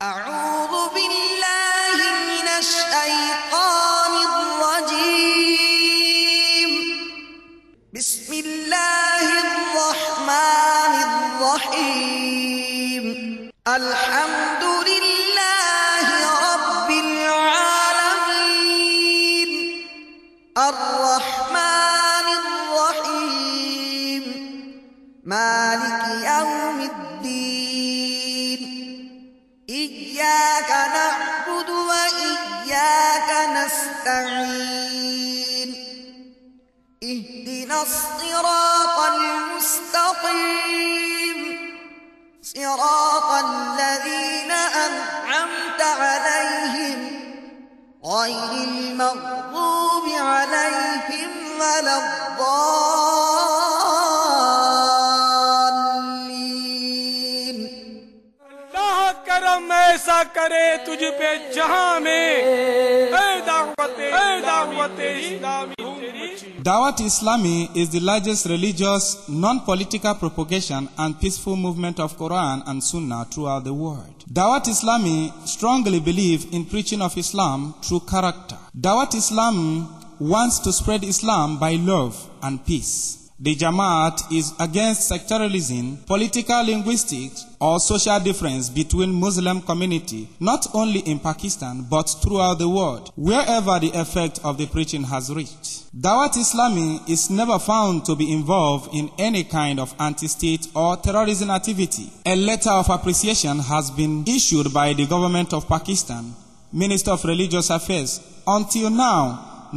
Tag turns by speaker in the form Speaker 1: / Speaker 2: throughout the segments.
Speaker 1: أعوذ بالله من الشيطان الرجيم. بسم الله الرحمن الرحيم. الحمد لله رب العالمين. الرحمن الرحيم. مالك يوم الدين. إياك نعبد وإياك نستعين. اهدنا الصراط المستقيم. صراط الذين أنعمت عليهم غير المغضوب عليهم ولا الضالين.
Speaker 2: اللہ کرم ایسا کرے تجھ پہ جہاں میں اے دعوت اسلامی تیری.
Speaker 3: Dawat Islami is the largest religious, non-political propagation and peaceful movement of Quran and Sunnah throughout the world. Dawat Islami strongly believe in preaching of Islam through character. Dawat Islam wants to spread Islam by love and peace. The Jamaat is against sectarianism, political linguistics, or social difference between Muslim community, not only in Pakistan, but throughout the world, wherever the effect of the preaching has reached. Dawat Islami is never found to be involved in any kind of anti-state or terrorism activity. A letter of appreciation has been issued by the government of Pakistan, Minister of Religious Affairs. Until now,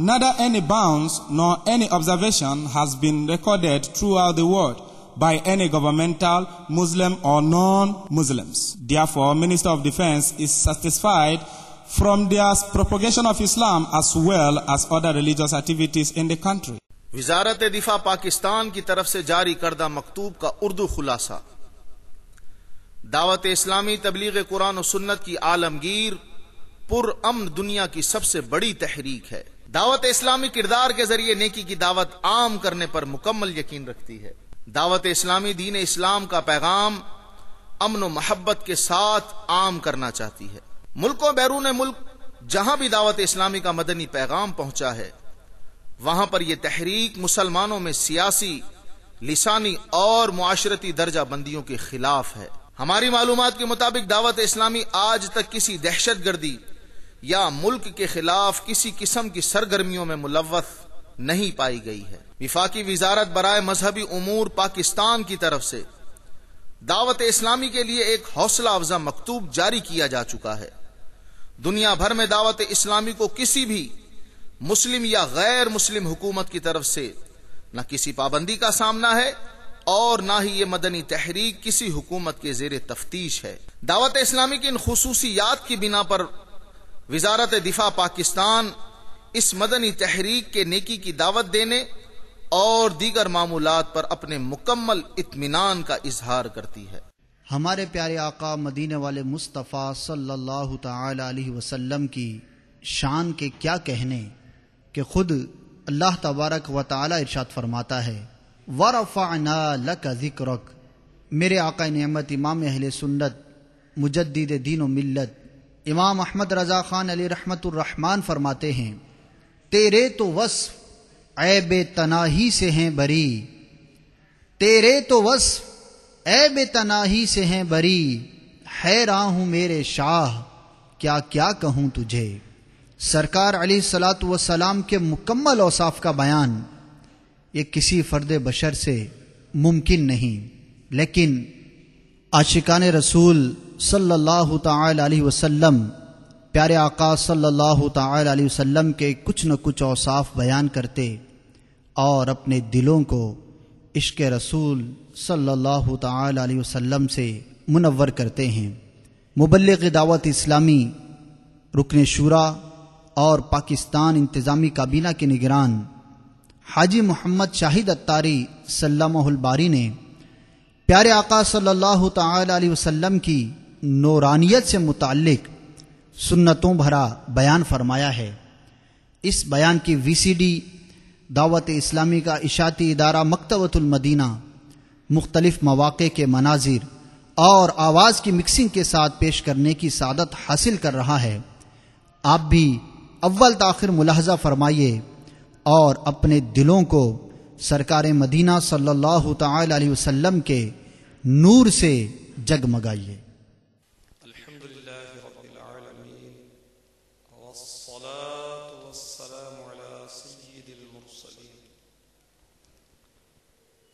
Speaker 3: neither any bounds nor any observation has been recorded throughout the world by any governmental, Muslim or non-Muslims. Therefore, Minister of Defense is satisfied from their propagation of Islam as well as other religious activities in the country.
Speaker 4: وزارت دفاع پاکستان کی طرف سے جاری کردہ مکتوب کا اردو خلاصہ. دعوت اسلامی تبلیغ قرآن و سنت کی عالمگیر پر امن دنیا کی سب سے بڑی تحریک ہے. دعوت اسلامی کردار کے ذریعے نیکی کی دعوت عام کرنے پر مکمل یقین رکھتی ہے. دعوت اسلامی دین اسلام کا پیغام امن و محبت کے ساتھ عام کرنا چاہتی ہے. ملک و بیرون ملک جہاں بھی دعوت اسلامی کا مدنی پیغام پہنچا ہے، وہاں پر یہ تحریک مسلمانوں میں سیاسی، لسانی اور معاشرتی درجہ بندیوں کے خلاف ہے. ہماری معلومات کے مطابق دعوت اسلامی آج تک کسی دہشت گردی یا ملک کے خلاف کسی قسم کی سرگرمیوں میں ملوث نہیں پائی گئی ہے. وفاقی وزارت برائے مذہبی امور پاکستان کی طرف سے دعوت اسلامی کے لیے ایک حوصلہ افزا مکتوب جاری کیا جا چکا ہے. دنیا بھر میں دعوت اسلامی کو کسی بھی مسلم یا غیر مسلم حکومت کی طرف سے نہ کسی پابندی کا سامنا ہے اور نہ ہی یہ مدنی تحریک کسی حکومت کے زیر تفتیش ہے. دعوت اسلامی کی ان خصوصیات کی بنا پر وزارت دفاع پاکستان اس مدنی تحریک کے نیکی کی دعوت دینے اور دیگر معمولات پر اپنے مکمل اطمینان کا اظہار کرتی ہے.
Speaker 5: ہمارے پیارے آقا مدینے والے مصطفیٰ صلی اللہ تعالی علیہ وسلم کی شان کے کیا کہنے کہ خود اللہ تبارک و تعالی ارشاد فرماتا ہے وَرَفَعْنَا لَكَ ذِكْرَكَ. میرے آقا نعمت امام اہل سنت مجدد دین و ملت امام احمد رضا خان علی رحمت الرحمان فرماتے ہیں تیرے تو وصف عیب تناہی سے ہیں بری، تیرے تو وصف عیب تناہی سے ہیں بری، حیراں ہوں میرے شاہ کیا کیا کہوں تجھے. سرکار علیہ الصلاۃ والسلام کے مکمل اوصاف کا بیان یہ کسی فرد بشر سے ممکن نہیں، لیکن عاشقان رسول صلی اللہ تعالی علیہ وسلم پیارے آقا صلی اللہ تعالی علیہ وسلم کے کچھ نہ کچھ اوصاف بیان کرتے اور اپنے دلوں کو عشق رسول صلی اللہ تعالی علیہ وسلم سے منور کرتے ہیں. مبلغ دعوت اسلامی، رکن شورا اور پاکستان انتظامی کابینہ کے نگران حاجی محمد شاہد اتاری سلمہ الباری نے پیارے آقا صلی اللہ تعالی علیہ وسلم کی نورانیت سے متعلق سنتوں بھرا بیان فرمایا ہے. اس بیان کی VCD دعوت اسلامی کا اشاعتی ادارہ مکتبۃ المدینہ مختلف مواقع کے مناظر اور آواز کی مکسنگ کے ساتھ پیش کرنے کی سعادت حاصل کر رہا ہے، آپ بھی اول تاخر ملاحظہ فرمائیے اور اپنے دلوں کو سرکار مدینہ صلی اللہ تعالی علیہ وسلم کے نور سے جگمگائیے۔
Speaker 2: الحمدللہ رب العالمین والصلاة والسلام على سید المرسلین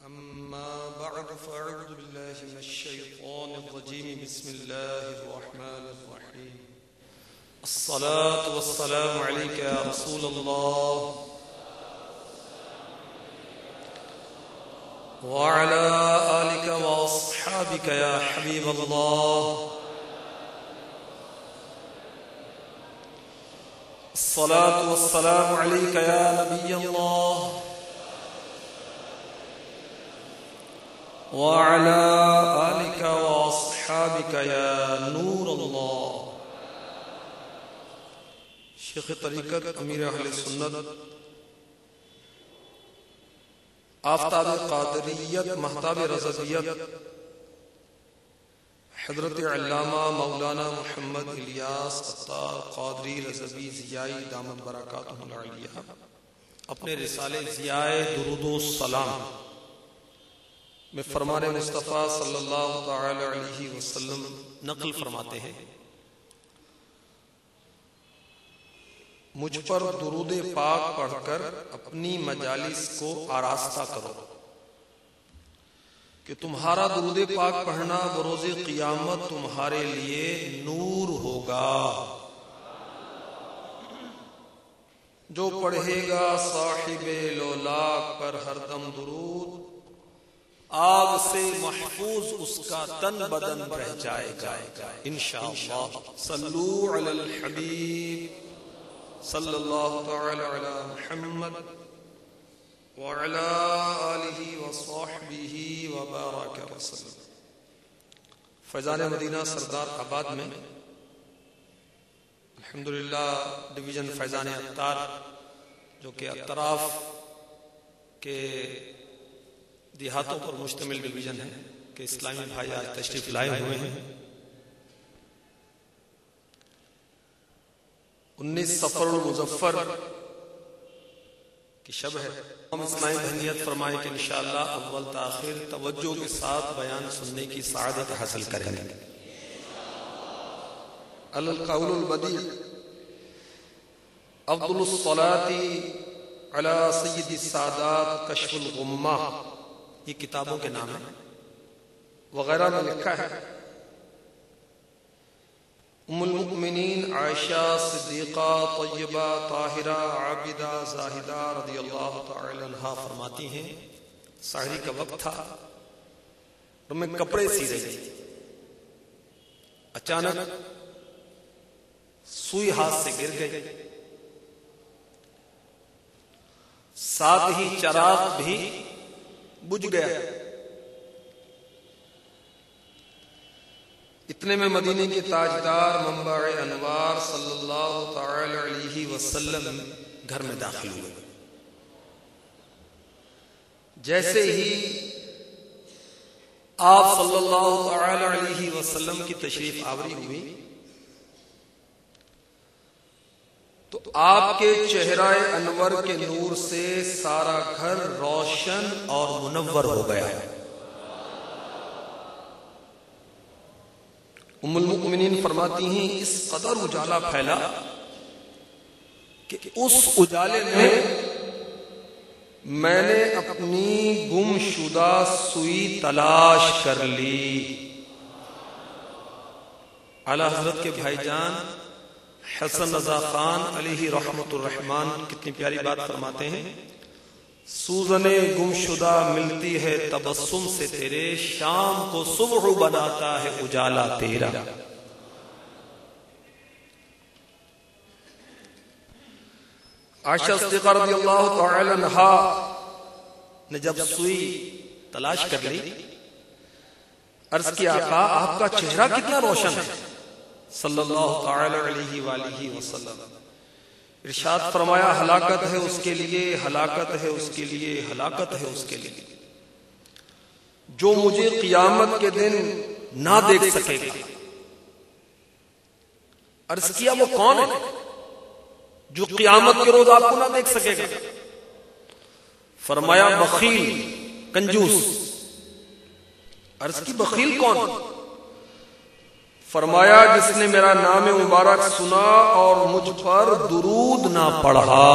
Speaker 2: اما بعد فاعوذ باللہ من الشیطان الرجیم بسم اللہ الرحمن الرحیم الصلاة والسلام علیک یا رسول اللہ وعلى آلك وأصحابك يا حبيب الله الصلاة والسلام عليك يا نبي الله وعلى آلك وأصحابك يا نور الله شیخ طریقت امیر اہل سنت آفتاب قادریت مہتاب رضویت حضرت علامہ مولانا محمد الیاس عطار قادری رضوی ضیائی دامت برکاتہ العالیہ اپنے رسالے ضیائے درود و سلام میں فرمان مصطفیٰ صلی اللہ تعالی علیہ وسلم نقل فرماتے ہیں، مجھ پر درود پاک پڑھ کر اپنی مجالس کو آراستہ کرو کہ تمہارا درود پاک پڑھنا بروز قیامت تمہارے لیے نور ہوگا۔ جو پڑھے گا صاحب لولاک پر ہر دم درود، آگ سے محفوظ اس کا تن بدن رہ جائے گا انشاءاللہ۔ صلو علی الحبیب صلی اللہ تعالی علی محمد وعلی آلہ وصحبہ وبارک وسلم۔ فیضان مدینہ سردار آباد میں الحمدللہ ڈویژن فیضان عطار، جو کہ اطراف کے دیہاتوں پر مشتمل ڈویژن ہے، کہ اسلامی بھائی آج تشریف لائے ہوئے ہیں، 19 سفر المظفر کی شب ہے۔ ہم اسلامی بھنیت فرمائیں کہ انشاءاللہ اول تاخیر توجہ کے ساتھ بیان سننے کی سعادت حاصل کریں گے۔ القول البدیع افضل الصلاة علی سید السادات کشف الغمہ، یہ کتابوں کے نام ہیں، وغیرہ میں لکھا ہے ام المؤمنین عائشہ صدیقہ طیبہ طاہرہ عابدہ زاہدہ رضی اللہ تعالی عنہا فرماتی ہیں، سحری کا وقت تھا اور میں کپڑے سی رہی تھی، اچانک سوئی ہاتھ سے گر گئی، ساتھ ہی چراغ بھی بجھ گیا۔ اتنے میں مدینے کے تاجدار منبع انوار صلی اللہ تعالی علیہ وسلم گھر میں داخل ہوئے۔ جیسے ہی آپ صلی اللہ تعالی علیہ وسلم کی تشریف آوری ہوئی تو آپ کے چہرہ انور کے نور سے سارا گھر روشن اور منور ہو گیا۔ ام المؤمنین فرماتی ہیں اس قدر اجالا پھیلا کہ اس اجالے میں نے اپنی گم شدہ سوئی تلاش کر لی۔ اعلی حضرت کے بھائی جان حسن رضا خان علیہ رحمت الرحمن کتنی پیاری بات فرماتے ہیں، سوزن گم شدہ ملتی ہے تبسم سے تیرے، شام کو صبح بناتا ہے اجالا تیرا۔ عائشہ صدیقہ رضی اللہ تعالی عنہا نے جب سوئی تلاش کر لی، عرض کیا آقا آپ کا چہرہ کتنا روشن ہے صلی اللہ تعالی علیہ وآلہ وسلم۔ ارشاد فرمایا ہلاکت ہے اس کے لیے، ہلاکت ہے اس کے لیے، ہلاکت ہے اس کے لیے جو مجھے قیامت کے دن نہ دیکھ سکے گا۔ عرض کیا وہ کون ہے جو قیامت کے روز آپ کو نہ دیکھ سکے گا؟ فرمایا بخیل، کنجوس۔ عرض کی بخیل کون؟ فرمایا جس نے میرا نام مبارک سنا اور مجھ پر درود نہ پڑھا۔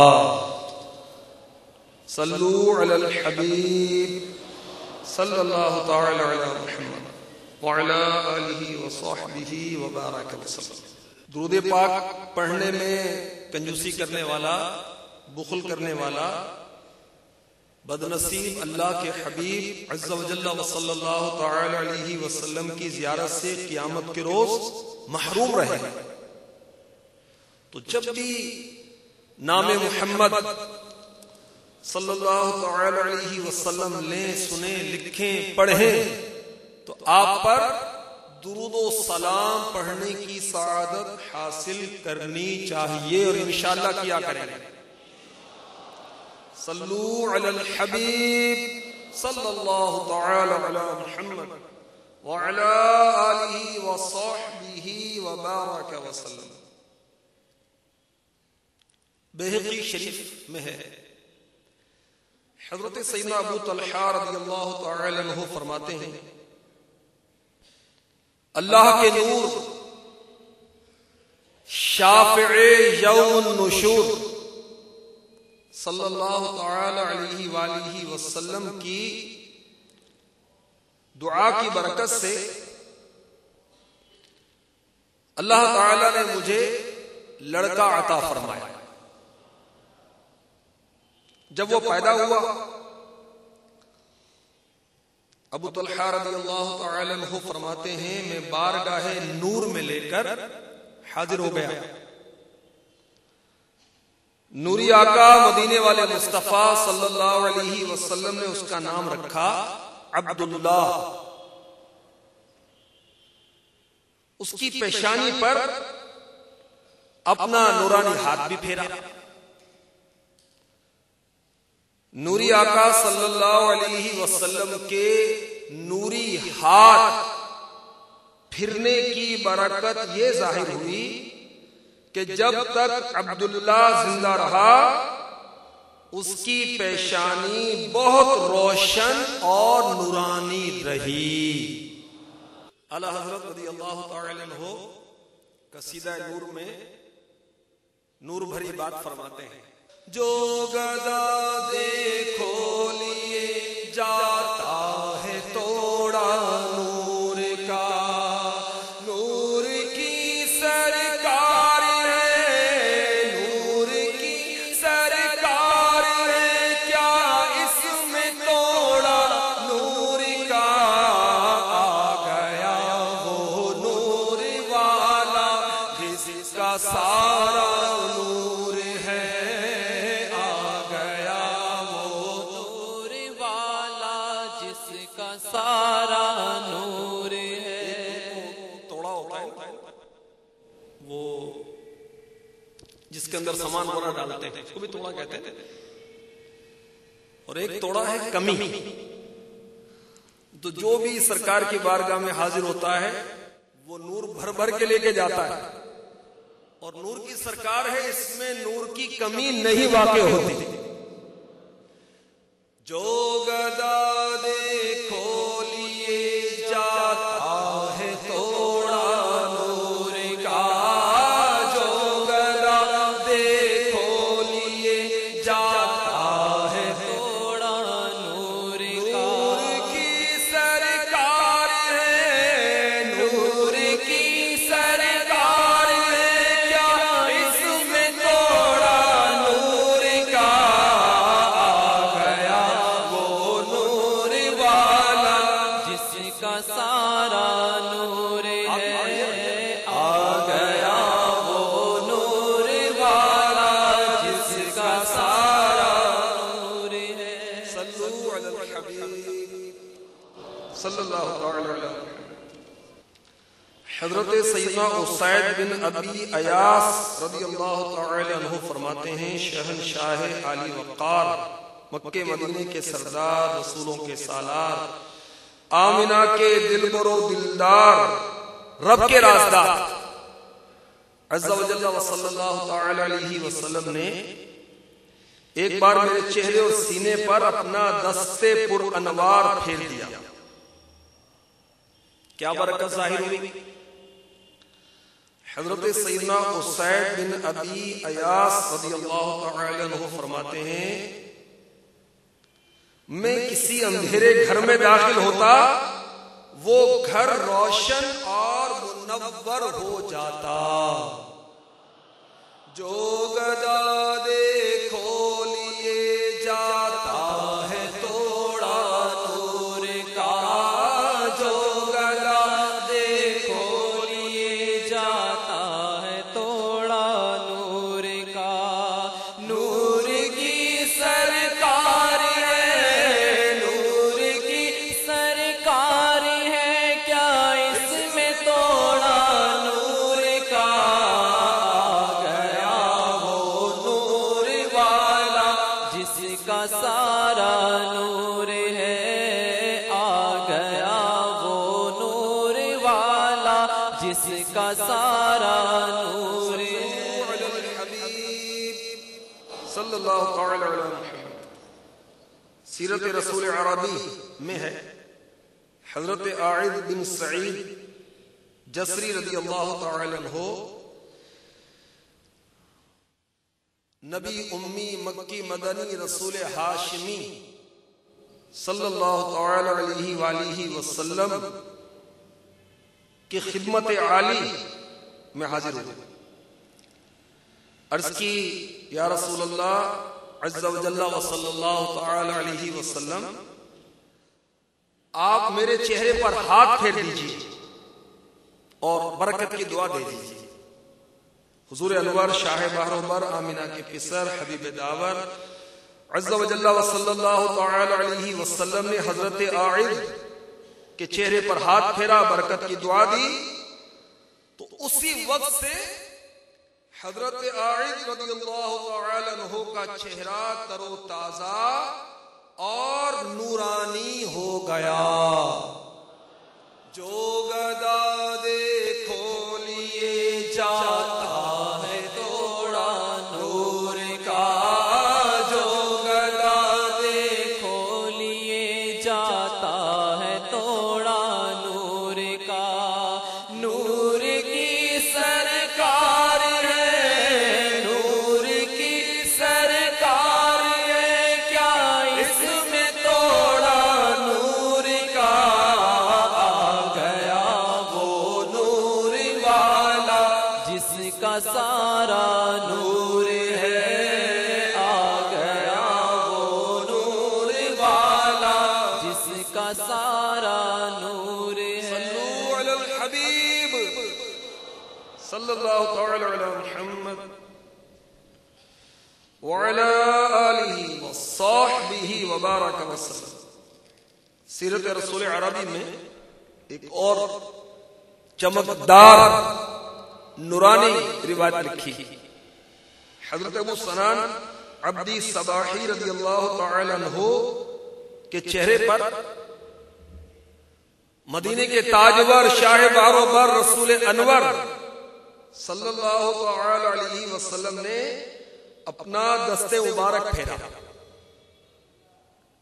Speaker 2: صلو علی الحبیب صلی اللہ تعالی علی محمد وعلی آلہ وصحبہ وبارک وسلم۔ درود پاک پڑھنے میں کنجوسی کرنے والا، بخل کرنے والا، بدنصیب اللہ کے حبیب عز و جل و صلی اللہ تعالی علیہ وسلم کی زیارت سے قیامت کے روز محروم رہے۔ تو جب بھی نام محمد صلی اللہ تعالی علیہ وسلم لیں، سنیں، لکھیں، پڑھیں تو آپ پر درود و سلام پڑھنے کی سعادت حاصل کرنی چاہیے، اور انشاءاللہ کیا کریں گے۔ صلو علی الحبیب صلی اللہ تعالی علی محمد وعلی آلہ وصحبہ وبارک وسلم۔ بہقی شریف میں ہے، حضرت سیدنا ابو طلحہ رضی اللہ تعالی عنہ فرماتے ہیں اللہ کے نور شافع یوم النشور صلی اللہ تعالی علیہ وآلہ وسلم کی دعا کی برکت سے اللہ تعالی نے مجھے لڑکا عطا فرمایا۔ جب وہ پیدا ہوا ابو طلحہ رضی اللہ تعالی عنہ فرماتے ہیں میں بارگاہ نور میں لے کر حاضر ہو گیا۔ نوری آقا مدینے والے مصطفیٰ صلی اللہ علیہ وسلم نے اس کا نام رکھا عبداللہ۔ اس کی پیشانی پر اپنا نورانی ہاتھ بھی پھیرا۔ نوری آقا صلی اللہ علیہ وسلم کے نوری ہاتھ پھرنے کی برکت یہ ظاہر ہوئی کہ جب تک عبداللہ زندہ رہا اس کی پیشانی بہت روشن اور نورانی رہی۔ اعلی حضرت رضی اللہ تعالی عنہ قصیدہ نور میں نور بھری بات فرماتے ہیں جو گدا دیکھو لیے جاتا ہے توڑا نور کا، نور کی سرکار ہے، نور کی سرکار ہے، کیا اس میں توڑا نور کا، آ گیا وہ نور والا جس کا سارا نور ہے،
Speaker 6: سارا نور ہے۔
Speaker 2: توڑا ہوتا ہے وہ جس کے اندر سامان وغیرہ ڈالتے ہیں، اس کو بھی توڑا کہتے ہیں، اور ایک توڑا ہے کمی۔ تو جو بھی سرکار کی بارگاہ میں حاضر ہوتا ہے وہ نور بھر بھر کے لے کے جاتا ہے، اور نور کی سرکار ہے، اس میں نور کی کمی نہیں واقع ہوتی۔ جو گدا دیکھو لیے جاتا ہے توڑا نور کا، جو گدا دیکھو لیے جاتا ہے توڑا نور کا، نور کی سرکار ہے، نور کی سرکار ہے، کیا اس میں توڑا نور کا،
Speaker 6: سارا نور ہے، آ گیا وہ نور والا جس کا سارا نور ہے۔
Speaker 2: صلو علی الحبیب صلی اللہ تعالی علیہ وسلم۔ حضرت سیدنا اسید بن ابی ایاس رضی اللہ تعالی عنہ فرماتے ہیں شہنشاہ علی وقار، مکہ مدینے کے سردار، رسولوں کے سالار، آمینہ کے دلبر و دلدار رب کے رازدار عز و جل و صلی اللہ تعالی علیہ وسلم نے ایک بار میرے چہرے اور سینے پر اپنا دستے پر انوار پھیر دیا. کیا برکت ظاہر ہوئی؟ حضرت سیدنا اسید بن ابی ایاس رضی اللہ تعالی عنہ فرماتے ہیں میں کسی اندھیرے گھر میں داخل ہوتا وہ گھر روشن اور منور ہو جاتا. جو گدا دیکھو لیے جاتا ہے توڑا نور کا. جو گدا دیکھو لیے جاتا ہے توڑا نور کا. نور کی سرکار ہے، نور کی سرکار ہے، کیا اس میں توڑا نور کا. سارا نور ہے آ گیا وہ نور والا جس کا سارا نور ہے. صلی اللہ تعالی علیہ وسلم. سیرت رسول عربی میں ہے حضرت عائد بن سعید جسری رضی اللہ تعالی عنہ نبی امی مکی مدنی رسول ہاشمی صلی اللہ تعالی علیہ وآلہ وسلم کی خدمت عالی میں حاضر ہوں. عرض کی یا رسول اللہ عز و جل و صلی اللہ تعالی علیہ وسلم آپ میرے چہرے پر ہاتھ پھیر دیجیے اور برکت کی دعا دے دیجیے. حضور انور شاہ بہروبر آمینہ کے پسر حبیب داور عز و جل و صلی اللہ تعالی علیہ وسلم نے حضرت عائد کے چہرے پر ہاتھ پھیرا، برکت کی دعا دی. تو اسی وقت سے حضرت عائد رضی اللہ تعالی عنہ کا چہرہ تر و تازہ اور نورانی ہو گیا. جو گدا دیکھو لیے جاتا ہے توڑا نور کا. جو گدا دیکھو لیے جاتا ہے توڑا نور کا. نور کی سرکار ہے، نور کی سرکار ہے، کیا اس میں توڑا نور کا. سارا نور ہے آ گیا وہ نور والا جس کا سارا نور ہے. صلو علی الحبیب صلی اللہ تعالی علی محمد وعلی آلہ وصحبہ وبارک وسلم. سیرت رسول عربی میں ایک اور چمکدار نورانی روایت لکھی. حضرت ابو سنان عبدی صباحی رضی اللہ تعالی عنہ کے چہرے پر مدینے کے تاجور شاہ باروبر رسول انور صلی اللہ تعالی علیہ وسلم نے اپنا دستے مبارک پھیرا.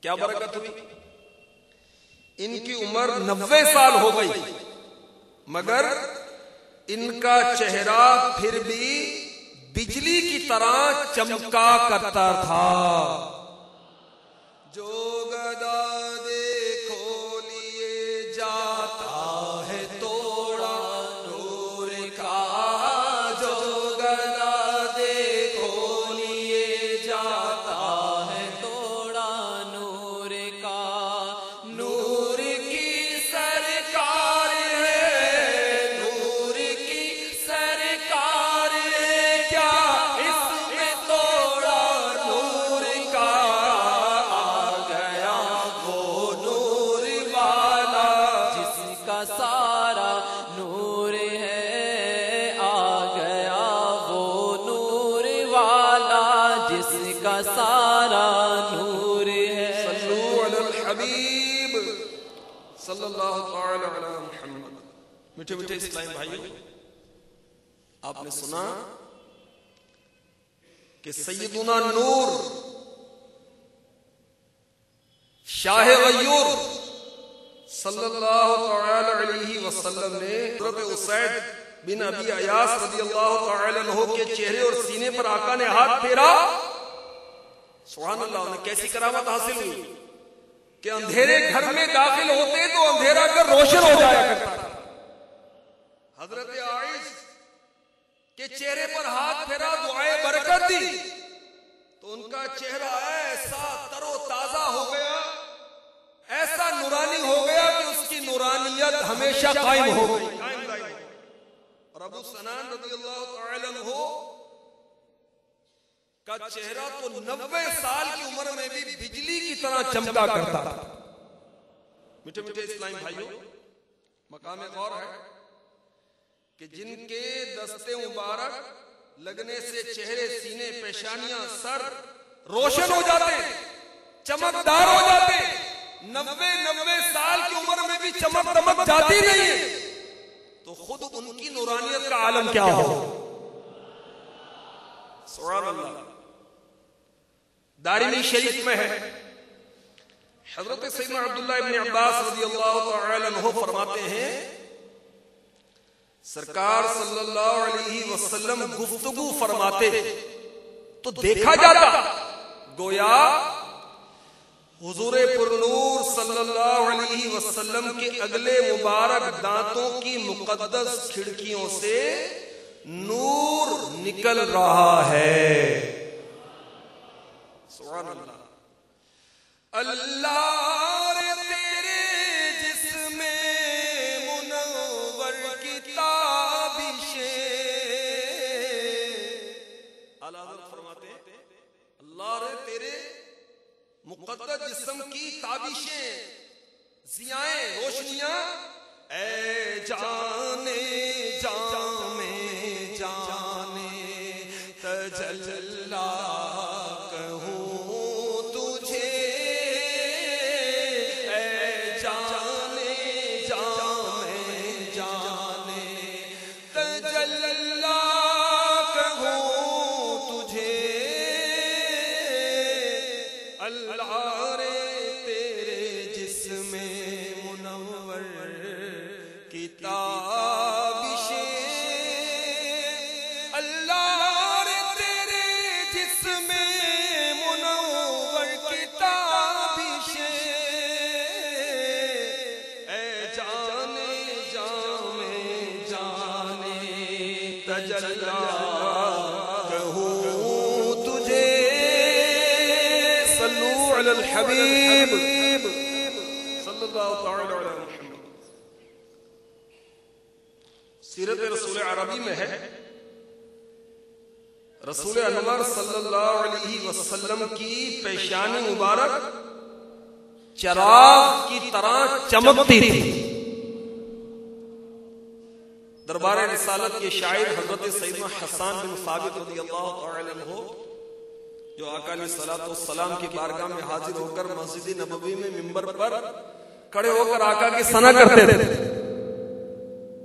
Speaker 2: کیا برکت ہوئی؟ ان کی عمر 90 سال ہو گئی مگر ان کا چہرہ پھر بھی بجلی کی طرح چمکا کرتا تھا. جو گدا دیکھو لیے جاتا ہے توڑا نور کا. جو گدا دیکھو لیے جاتا ہے توڑا نور کا. نور کی سرکار ہے، نور کی سرکار ہے، کیا اس میں توڑا نور کا. آ گیا وہ نور والا جس کا سارا نور ہے. آ گیا وہ نور والا جس کا سارا نور ہے. صلو علی الحبیب صلی اللہ تعالی علی محمد. میٹھے میٹھے اسلامی بھائیوں، آپ نے سنا کہ سیدنا نور شاہ غیور صلی اللہ تعالی علیہ وسلم نے حضرت اسید بن ابی ایاس رضی اللہ تعالی عنہ کے چہرے اور سینے پر آقا نے ہاتھ پھیرا. سبحان اللہ، انہیں کیسی کرامت حاصل ہوئی کہ اندھیرے گھر میں داخل ہوتے تو اندھیرا کر روشن ہو جایا کرتا تھا. حضرت عائش کے چہرے پر ہاتھ پھیرا، دعائیں برکت دی تو ان کا چہرہ ایسا تر و تازہ ہو گیا، ایسا نورانی ہو گیا کہ اس کی نورانیت ہمیشہ قائم ہو گئی. اور ابو سنان رضی اللہ تعالی عنہ کا چہرہ تو 90 سال کی عمر میں بھی بجلی کی طرح چمکا کرتا تھا. میٹھے میٹھے اسلامی بھائیوں، مقام غور ہے کہ جن کے دستے مبارک لگنے سے چہرے، سینے، پیشانیاں، سر روشن ہو جاتے، چمکدار ہو جاتے، 90 سال کی عمر میں بھی چمک دمک جاتی نہیں ہے، تو خود ان کی نورانیت کا عالم کیا ہو. سبحان اللہ. دارمی شریف میں ہے، حضرت سیدنا عبداللہ ابن عباس رضی اللہ تعالی عنہ فرماتے ہیں سرکار صلی اللہ علیہ وسلم گفتگو فرماتے تو دیکھا جاتا گویا حضور پرنور صلی اللہ علیہ وسلم کے اگلے مبارک دانتوں کی مقدس کھڑکیوں سے نور نکل رہا ہے. سبحان اللہ. اللہ رے تیرے جسم منور کی تابشیں، اعلیٰ حضرت فرماتے ہیں اللہ رے تیرے مقدس جسم کی تابشیں، ضیائیں، روشنیاں، اے جانے جام میں جانے تجلا کہوں تجھے، اے جانے جام میں جانے تجلا کہوں تجھے. اللہ رے تیرے جسم منور کی تابشیں، اللہ رے تیرے جسم منور کی تابشیں، اے جانے جام جانے تجلا کہوں تجھے. صلو علی الحبیب صلی اللہ تعالی علیہ وسلم. سیرت رسول عربی میں ہے رسول انور صلی اللہ علیہ وسلم کی پیشانی مبارک چراغ کی طرح چمکتی تھی. دربار رسالت کے شاعر حضرت سیدنا حسان بن ثابت رضی اللہ تعالی عنہ جو آقا علیہ الصلوۃ والسلام کی بارگاہ میں حاضر ہو کر مسجد نبوی میں منبر پر کھڑے ہو کر آقا کی ثنا کرتے تھے.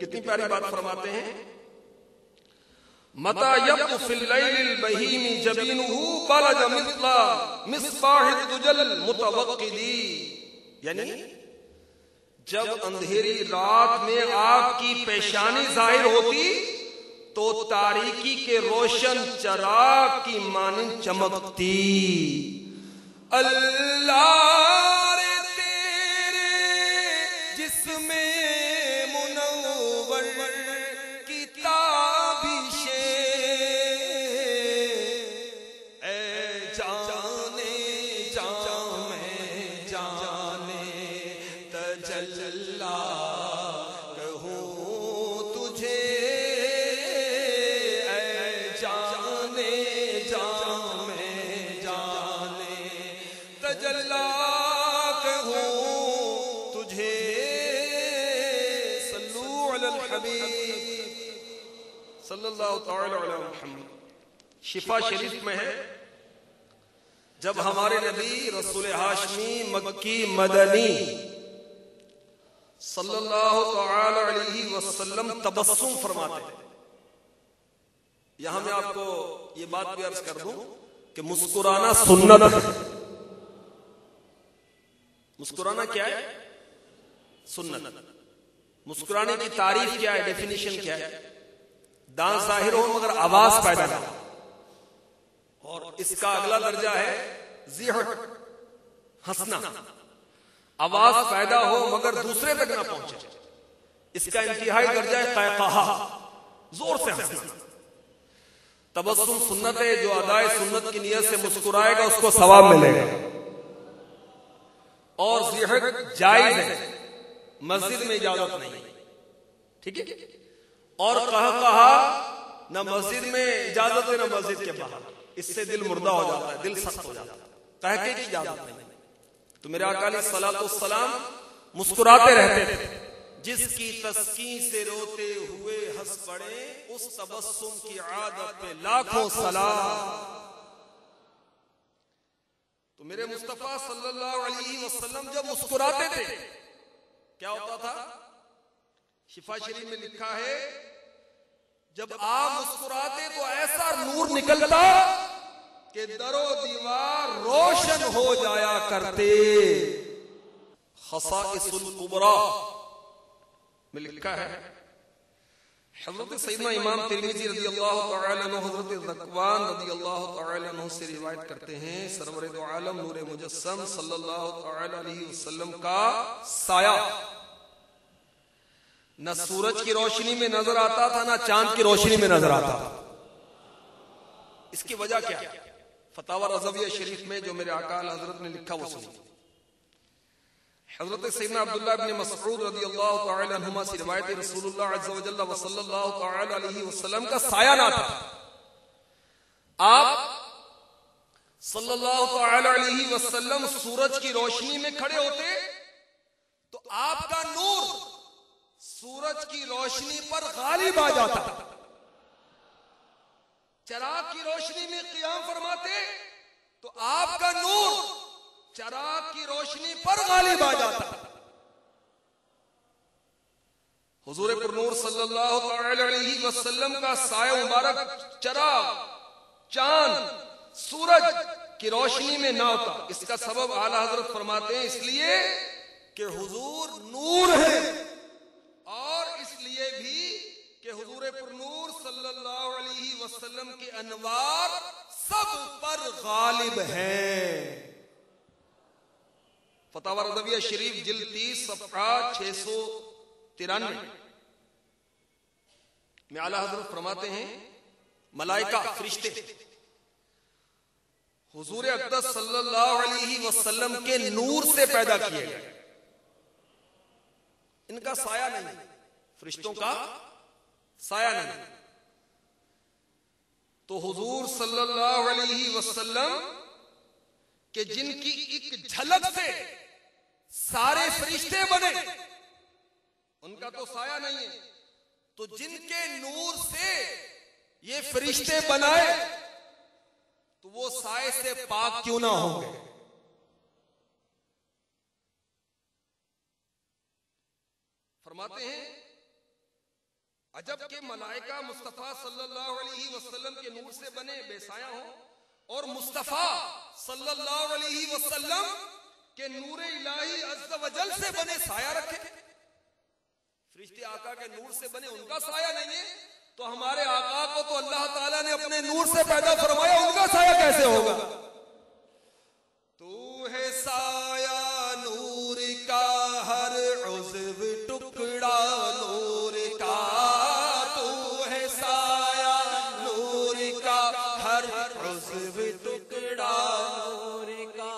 Speaker 2: کتنی پیاری بات فرماتے ہیں، متا یبدو فی اللیل البہیم جبینہ بلج مثل مصباح الدجل المتوقدی، یعنی جب اندھیری رات میں آپ کی پیشانی ظاہر ہوتی تو تاریکی کے روشن چراغ کی مانند چمکتی. اللہ رے تیرے جسم منور کی تابشیں، اے جانے جام جانے تجلا کہوں تجھے، اے جانے جام جانے تجلا کہوں تجھے. صلو علی الحبیب صلی اللہ تعالی علی محمد. شفا شریف میں ہے جب ہمارے نبی رسول ہاشمی مکی مدنی صلی اللہ تعالی علیہ وسلم تبسم فرماتے ہیں. یہاں میں آپ کو یہ بات بھی عرض کر دوں کہ مسکرانا سنت ہے. مسکرانا کیا ہے؟ سنت. مسکرانے کی تعریف کیا ہے؟ ڈیفینیشن کیا ہے؟ دانت ظاہر ہو مگر آواز پیدا نہ ہو. اور اس کا اگلا درجہ ہے ضحک، ہنسنا. آواز پیدا ہو مگر دوسرے تک نہ پہنچے. اس کا انتہائی درجہ ہے قہقہا، زور سے ہنسنا. تبسم سنت ہے. جو ادائے سنت کی نیت سے مسکرائے گا اس کو ثواب ملے گا. اور ضحک جائز ہے، مسجد میں اجازت نہیں. ٹھیک ہے. اور قہقہا نہ مسجد میں اجازت ہے نہ مسجد کے باہر. اس سے دل مردہ ہو جاتا ہے، دل سخت ہو جاتا ہے. قہقہے کی اجازت نہیں. تو میرے آقا علیہ الصلوۃ والسلام مسکراتے رہتے تھے. جس کی تسکین سے روتے ہوئے ہنس پڑے اس تبسم کی عادت پہ لاکھوں سلام. تو میرے مصطفیٰ صلی اللہ علیہ وسلم جب مسکراتے تھے کیا ہوتا تھا؟ شفا شریف میں لکھا ہے جب آپ مسکراتے تو ایسا نور نکلتا کہ در و دیوار روشن ہو جایا کرتے. خصائص الکبریٰ میں لکھا ہے حضرت سیدنا امام ترمذی رضی اللہ تعالی عنہ حضرت ذکوان رضی اللہ تعالی عنہ سے روایت کرتے ہیں سرور دو عالم نور مجسم صلی اللہ تعالی علیہ وسلم کا سایہ نہ سورج کی روشنی میں نظر آتا تھا نہ چاند کی روشنی میں نظر آتا تھا. اس کی وجہ کیا ہے؟ فتاوی رضویہ شریف میں جو میرے آقا حضرت نے لکھا وہ سنیے. حضرت سیدنا عبداللہ بن مسعود رضی اللہ تعالی عنہما سے روایت رسول اللہ عز و جل و صلی اللہ تعالی علیہ وسلم کا سایہ نہ تھا. آپ صلی اللہ تعالی علیہ وسلم سورج کی روشنی میں کھڑے ہوتے تو آپ کا نور سورج کی روشنی پر غالب آ جاتا. چراغ کی روشنی میں قیام فرماتے تو آپ کا نور چراغ کی روشنی پر غالب آ جاتا. حضور پر نور صلی اللہ تعالی علیہ وسلم کا سایہ مبارک چراغ، چاند، سورج کی روشنی میں نہ ہوتا. اس کا سبب اعلی حضرت فرماتے ہیں اس لیے کہ حضور نور ہے اور اس لیے بھی کہ حضور پر نور صلی اللہ علیہ وسلم کے انوار سب پر غالب ہیں. فتاوی رضویہ شریف جلد 30 صفحہ 693 میں اعلی حضرت فرماتے ہیں ملائکہ فرشتے حضور اقدس صلی اللہ علیہ وسلم کے نور سے پیدا کیے گئے. ان کا سایہ نہیں، فرشتوں کا سایہ نہیں. تو حضور صلی اللہ علیہ وسلم کہ جن کی ایک جھلک سے سارے فرشتے بنے ان کا تو سایہ نہیں ہے. تو جن کے نور سے یہ فرشتے بنائے تو وہ سائے سے پاک کیوں نہ ہوں گے؟ فرماتے ہیں عجب کہ ملائکہ مصطفیٰ صلی اللہ علیہ وسلم کے نور سے بنے بے سایہ ہوں اور مصطفیٰ صلی اللہ علیہ وسلم کے نور الہی عز و جل سے بنے سایہ رکھے. فرشتے آقا کے نور سے بنے ان کا سایہ نہیں ہے تو ہمارے آقا کو تو اللہ تعالیٰ نے اپنے نور سے پیدا فرمایا، ان کا سایہ کیسے ہوگا؟ تو ہے سایہ نور کا ہر عضو ٹکڑا نور کا، تو ہے سایہ نور کا ہر عضو ٹکڑا نور کا.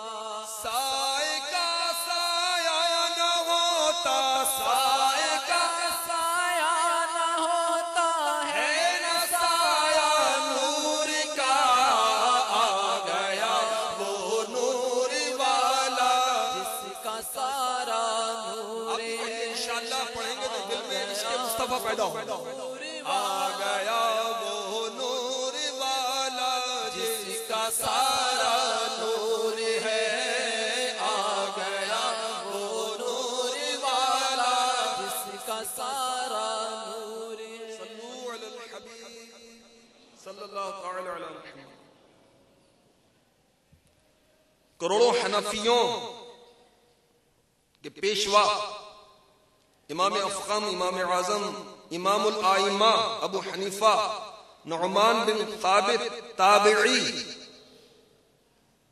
Speaker 2: سائے کا سایہ نہ ہوتا، سائے کا سایہ نہ ہوتا ہے نہ سایہ نور کا. آ گیا وہ نور والا جس کا سارا نور ہے. انشاءاللہ پڑھیں گے تو دل میں عشق مصطفیٰ پیدا ہوگا. آ گیا وہ نور والا جس کا سارا نور ہے. آ گیا وہ نور والا صلی اللہ تعالی علیہ وسلم. کروڑوں حنفیوں کے پیشوا امام افخم، امام اعظم، امام الائمہ ابو حنیفہ نعمان بن ثابت تابعی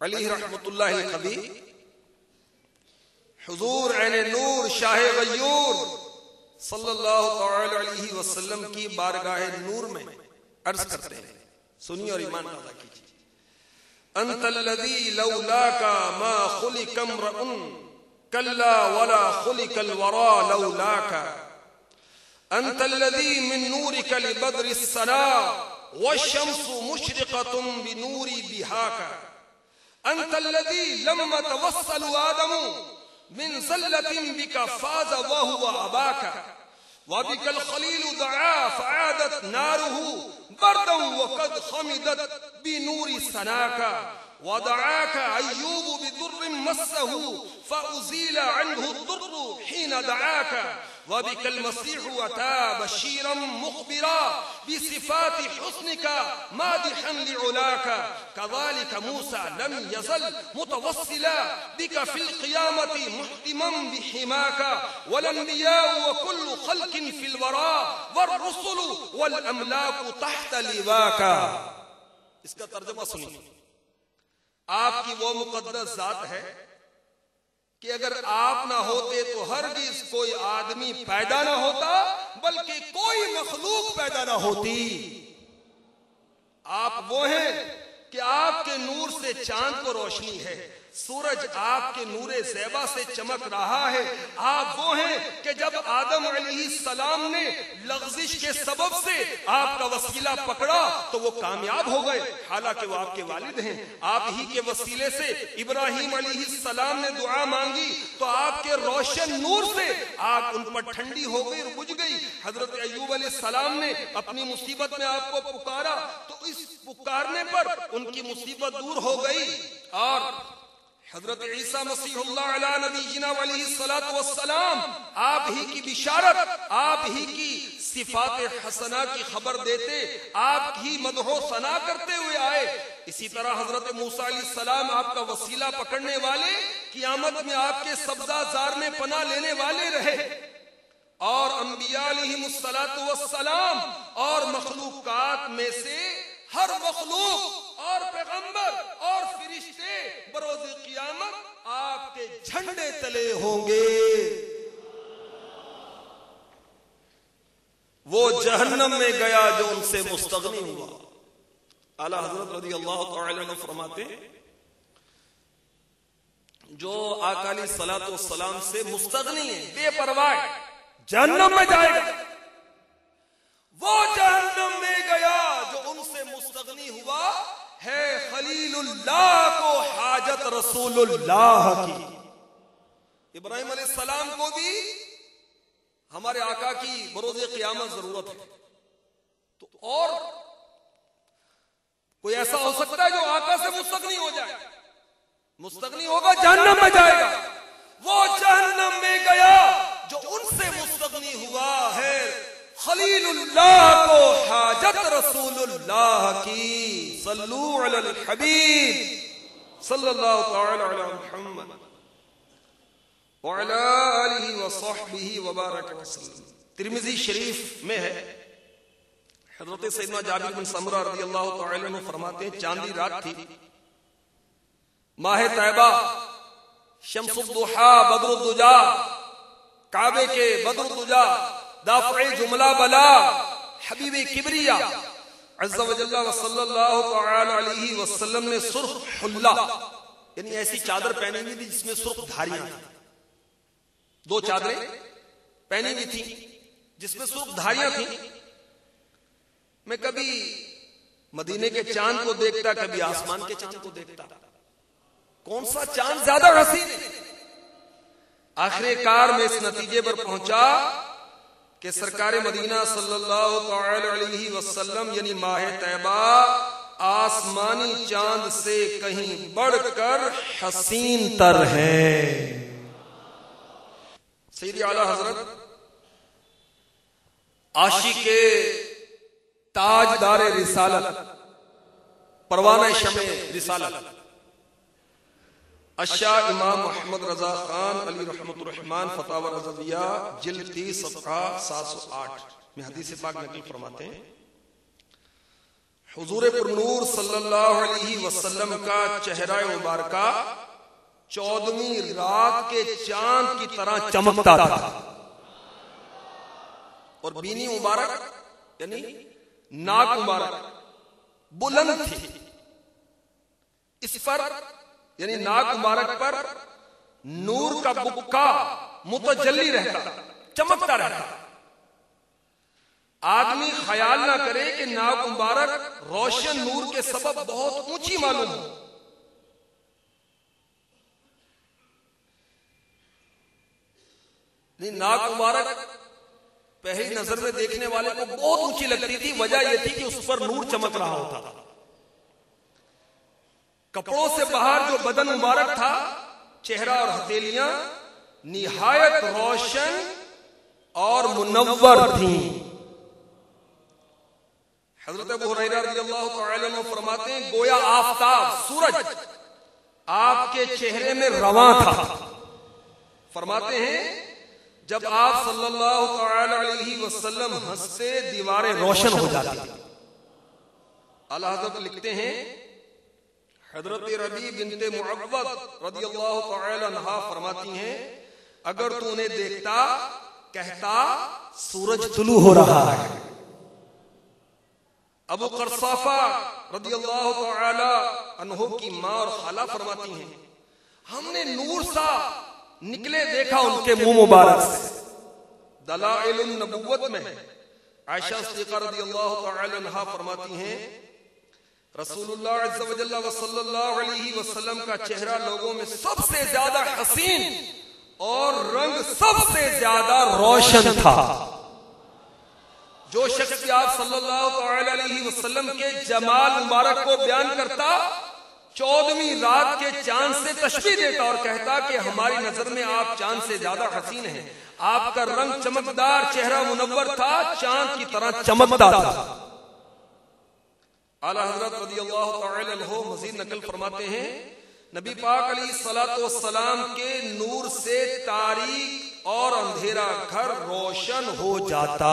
Speaker 2: علیہ رحمت اللہ القوی، حضور عین نور شاہ غیور صلی اللہ تعالی علیہ وسلم کی بارگاہ نور میں عرض کرتے ہیں. سنیے اور ایمان پیدا کیجیے. انت الذی لولاک ما خلق امرؤ کلا ولا خلق الورى لولاک. انت الذی من نورک لبدر السنا والشمس مشرقة بنور ضحاک. انت الذی لما توسل آدم من زلة بك فاز وهو أباك. وبك الخليل دعا فعادت ناره بردا وقد خمدت بنور سناك. ودعاك أيوب بضر مسه فأزيل عنه الضر حين دعاك. وبك المسيح أتى بشيرا مخبرا بصفات حسنك مادحا لعلاك. كذلك موسى لم يزل متوسلا بك في القيامة محتما بحماك. والأنبياء وكل خلق في الورى والرسل والأملاك تحت لواك. اس کا ترجمہ سنیے. آپ کی وہ مقدس ذات ہے کہ اگر آپ نہ ہوتے تو ہرگز کوئی آدمی پیدا نہ ہوتا بلکہ کوئی مخلوق پیدا نہ ہوتی. آپ وہ ہیں کہ آپ کے نور سے چاند کو روشنی ہے، سورج آپ کے نور زیبا سے چمک رہا ہے. آپ وہ ہیں کہ جب آدم علیہ السلام نے لغزش کے سبب سے آپ کا وسیلہ پکڑا تو وہ کامیاب ہو گئے، حالانکہ وہ آپ کے والد ہیں. آپ ہی کے وسیلے سے ابراہیم علیہ السلام نے دعا مانگی تو آپ کے روشن نور سے آگ ان پر ٹھنڈی ہو گئی اور بجھ گئی. حضرت ایوب علیہ السلام نے اپنی مصیبت میں آپ کو پکارا تو اس پکارنے پر ان کی مصیبت دور ہو گئی. اور حضرت عیسیٰ مسیح اللہ علی نبینا علیہ الصلوۃ والسلام آپ ہی کی بشارت، آپ ہی کی صفات حسنہ کی خبر دیتے، آپ ہی مدح و ثنا کرتے ہوئے آئے. اسی طرح حضرت موسیٰ علیہ السلام آپ کا وسیلہ پکڑنے والے، قیامت میں آپ کے سبزہ زار میں پناہ لینے والے رہے. اور انبیاء علیہم الصلوۃ والسلام اور مخلوقات میں سے ہر مخلوق اور پیغمبر اور فرشتے بروز قیامت آپ کے جھنڈے تلے ہوں گے. وہ جہنم میں گیا جو ان سے مستغنی ہوا. اعلی حضرت رضی اللہ تعالی عنہ فرماتے جو آقا علیہ الصلوۃ والسلام سے مستغنی ہے، بے پرواہ، جہنم میں جائے گا. وہ جہنم میں گیا جو ان سے مستغنی ہوا ہے خلیل اللہ کو حاجت رسول اللہ کی. ابراہیم علیہ السلام کو بھی ہمارے آقا کی بروز قیامت ضرورت ہے. تو اور کوئی ایسا ہو سکتا ہے جو آقا سے مستغنی ہو جائے؟ مستغنی ہوگا جہنم میں جائے گا. وہ جہنم میں گیا جو ان سے مستغنی ہوا ہے خلیل اللہ کو حاجت رسول اللہ کی. صلو علی الحبیب صلی اللہ تعالی علی محمد وعلی آلہ وصحبہ وبارک وسلم. ترمذی شریف میں ہے، حضرت سیدنا جابر بن سمرہ رضی اللہ تعالی عنہ فرماتے ہیں چاندی رات تھی، ماہ طیبہ، شمس الضحا، بدر الدجا، کعبے کے بدر الدجا، دافع جملہ بلا، حبیب کبریا عز و جل و صلی اللہ تعالی علیہ وسلم نے سرخ حلہ یعنی ایسی چادر پہنی ہوئی تھی جس میں سرخ دھاریاں تھیں. دو چادریں پہنی ہوئی تھی جس میں سرخ دھاریاں تھیں. میں کبھی مدینے کے چاند کو دیکھتا، کبھی آسمان کے چاند کو دیکھتا، کون سا چاند زیادہ حسین ہے؟ آخر کار میں اس نتیجے پر پہنچا کہ سرکار مدینہ صلی اللہ تعالی علیہ وسلم یعنی ماہ طیبہ آسمانی چاند سے کہیں بڑھ کر حسین تر ہے. سیدی اعلی حضرت عاشق تاجدار رسالت، پروانہ شمع رسالت، اشاہ امام محمد رضا خان علی رحمۃ الرحمان فتاوی رضویہ جلد 30 صفحہ 708 میں حدیث پاک نقل فرماتے ہیں، حضور پر نور صلی اللہ علیہ وسلم کا چہرہ مبارکہ 14ویں رات کے چاند کی طرح چمکتا تھا، اور بینی مبارک یعنی ناک مبارک بلند تھی، اس پر یعنی ناک مبارک پر نور کا بکا متجلی رہتا، چمکتا رہتا۔ آدمی خیال نہ کرے کہ ناک مبارک روشن نور کے سبب بہت اونچی معلوم ہو، ناک مبارک پہلی نظر میں دیکھنے والے کو بہت اونچی لگتی تھی، وجہ یہ تھی کہ اس پر نور چمک رہا ہوتا تھا۔ کپڑوں سے باہر جو بدن مبارک تھا، چہرہ اور ہتھیلیاں نہایت روشن اور منور تھیں۔ حضرت ابو ہریرہ رضی اللہ تعالی عنہ فرماتے ہیں گویا آفتاب سورج آپ کے چہرے میں رواں تھا۔ فرماتے ہیں جب آپ صلی اللہ تعالی علیہ وسلم ہنستے دیواریں روشن ہو جاتی۔ اعلیٰ حضرت لکھتے ہیں حضرت ربیع بنت معوذ رضی اللہ تعالی عنہا فرماتی ہیں اگر تو انہیں دیکھتا کہتا سورج طلوع ہو رہا ہے۔ ابو قرصافہ رضی اللہ تعالی عنہ کی ماں اور خالہ فرماتی ہیں ہم نے نور سا نکلے دیکھا ان کے منہ مبارک سے۔ دلائل النبوت میں عائشہ صدیقہ رضی اللہ تعالی عنہا فرماتی ہیں رسول اللہ عز و جل و صلی اللہ علیہ وسلم کا چہرہ لوگوں میں سب سے زیادہ حسین اور رنگ سب سے زیادہ روشن تھا۔ جو شخص بھی آپ صلی اللہ تعالی علیہ وسلم کے جمال مبارک کو بیان کرتا 14ویں رات کے چاند سے تشبیہ دیتا اور کہتا کہ ہماری نظر میں آپ چاند سے زیادہ حسین ہیں، آپ کا رنگ چمکدار، چہرہ منور تھا، چاند کی طرح چمکتا تھا۔ اعلیٰ حضرت رضی اللہ تعالی عنہ مزید نقل فرماتے ہیں نبی پاک علیہ الصلوۃ والسلام کے نور سے تاریک اور اندھیرا گھر روشن ہو جاتا۔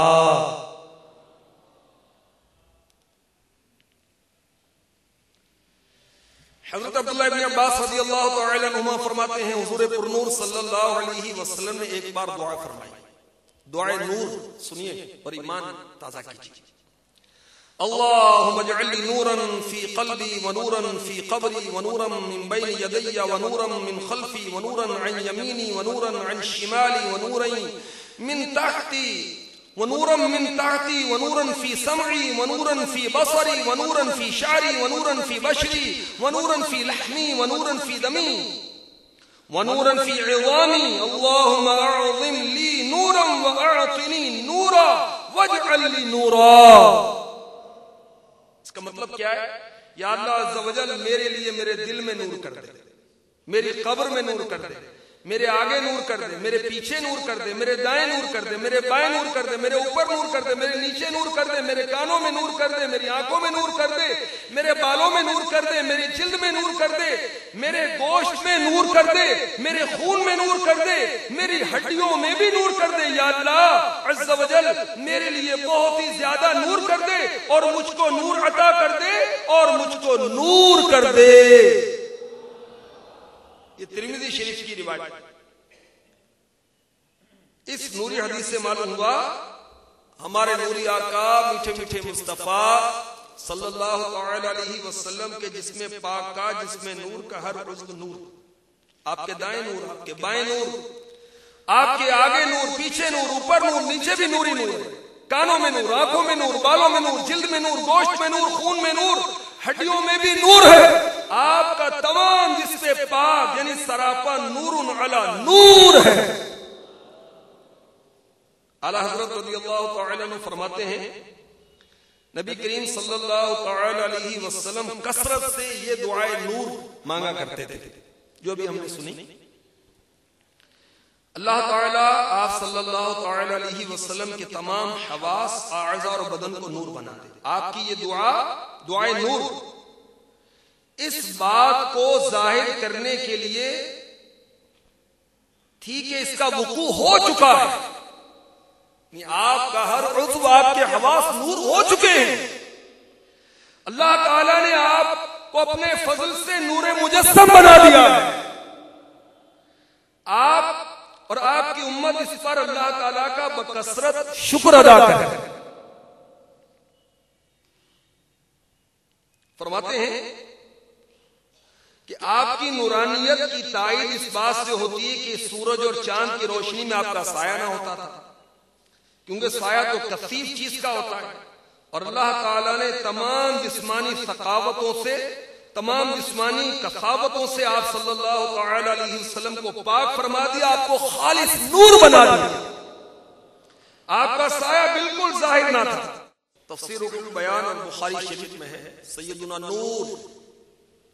Speaker 2: حضرت عبداللہ ابن عباس رضی اللہ تعالی عنہما فرماتے ہیں حضور پر نور صلی اللہ علیہ وسلم نے ایک بار دعا فرمائی، دعائے نور سنیے اور ایمان تازہ کیجیے۔ اللهم اجعل لي نورا في قلبي ونورا في قبري ونورا من بين يدي ونورا من خلفي ونورا عن يميني ونورا عن شمالي ونورا من تحتي ونورا من تحتي ونورا في سمعي ونورا في بصري ونورا في شعري ونورا في بشري ونورا في لحمي ونورا في دمي ونورا في عظامي اللهم اعظم لي نورا واعطني نورا واجعل لي نورا۔ اس کا مطلب کیا ہے؟ یا اللہ عز و جل میرے لیے میرے دل میں نور کر دے، میری قبر میں نور کر دے، میرے آگے نور کر دے، میرے پیچھے نور کر دے، میرے دائیں نور کر دے، میرے بائیں نور کر دے، میرے اوپر نور کر دے، میرے نیچے نور کر دے، میرے کانوں میں نور کر دے، میری آنکھوں میں نور کر دے، میرے بالوں میں نور کر دے، میری جلد میں نور کر دے، میرے گوشت میں نور کر دے، میرے خون میں نور کر دے، میری ہڈیوں میں بھی نور کر دے۔ یا اللہ عز و جل میرے لیے بہت ہی زیادہ نور کر دے اور مجھ کو نور عطا کر دے اور مجھ کو نور کر دے۔ یہ ترمذی شریف کی روایت۔ اس نوری حدیث سے معلوم ہوا ہمارے نوری آقا میٹھے میٹھے مصطفیٰ صلی اللہ تعالی علیہ وسلم کے جسم پاک کا، جسم نور کا ہر عضو نور، آپ کے دائیں نور، آپ کے بائیں نور، آپ کے آگے نور، پیچھے نور، اوپر نور، نیچے بھی نوری نور، کانوں میں نور، آنکھوں میں نور، بالوں میں نور، جلد میں نور، گوشت میں نور، خون میں نور، ہڈیوں میں بھی نور ہے۔ آپ کا تمام جسم پاک یعنی سراپا نور علی نور ہے۔ اعلیٰ حضرت رضی اللہ تعالی عنہ فرماتے ہیں نبی کریم صلی اللہ تعالی علیہ وسلم کثرت سے یہ دعائے نور مانگا کرتے تھے جو ابھی ہم نے سنی۔ اعلیٰ حضرت رضی اللہ تعالی عنہ فرماتے ہیں نبی کریم صلی اللہ تعالی علیہ وسلم کثرت سے یہ دعائے نور مانگا کرتے تھے جو ابھی ہم نے سنی۔ اعلیٰ حضرت رضی اللہ تعالی عنہ فرماتے ہیں نبی کریم صلی اللہ تعالی علیہ وسلم کثرت سے یہ دعائے نور مانگا کرتے تھے اللہ تعالیٰ آپ صلی اللہ تعالی علیہ وسلم کے تمام حواس اعضاء اور بدن کو نور بنا دے. آپ کی یہ دعائے نور اس بات کو ظاہر کرنے کے لیے تھی کہ اس کا وقوع ہو چکا ہے. آپ کا ہر عضو آپ کے حواس نور ہو چکے ہیں. اللہ تعالیٰ نے آپ کو اپنے فضل سے نور مجسم بنا دیا ہے. آپ اور آپ کی امت اس پر اللہ تعالیٰ کا بکثرت شکر ادا کرے. فرماتے ہیں کہ آپ کی نورانیت کی تائید اس بات سے ہوتی ہے کہ سورج اور چاند کی روشنی میں آپ کا سایہ نہ ہوتا تھا، کیونکہ سایہ تو کثیف چیز کا ہوتا ہے. اور اللہ تعالیٰ نے تمام جسمانی ثقاوتوں سے، تمام جسمانی کثاوتوں سے آپ صلی اللہ تعالی علیہ وسلم کو پاک فرما دیا، آپ کو خالص نور بنا دیا. آپ کا سایہ بالکل ظاہر نہ تھا. تفسیر البیان اور بخاری شریف میں ہے سیدنا نور.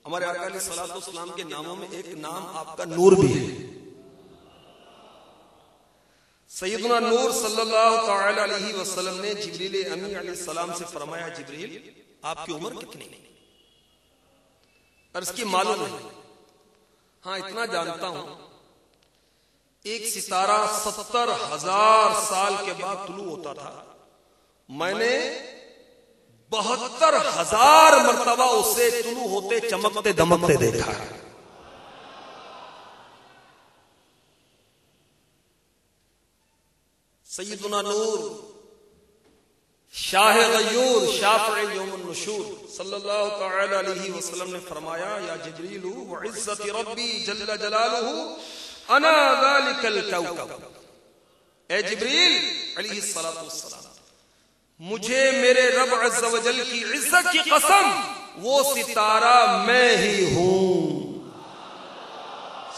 Speaker 2: ہمارے آقا علیہ الصلوۃ والسلام کے ناموں میں ایک نام آپ کا نور بھی ہے. سیدنا نور صلی اللہ تعالی علیہ وسلم نے جبریل امی علیہ السلام سے فرمایا، جبریل آپ کی عمر کتنی ہے؟ عرض کی معلوم نہیں. ہاں اتنا جانتا ہوں ایک ستارہ 70,000 سال کے بعد طلوع ہوتا تھا. میں نے 72,000 مرتبہ اسے طلوع ہوتے چمکتے دمکتے دیکھا ہے. سیدنا نور شاہ غیور شافع یوم النشور صلی اللہ تعالی علیہ وسلم نے فرمایا، یا جبریل وعزت ربی جل جلالہ انا ذالک الکوکب. اے جبریل علیہ السلام، مجھے میرے رب عز و جل کی عزت کی قسم وہ ستارہ میں ہی ہوں.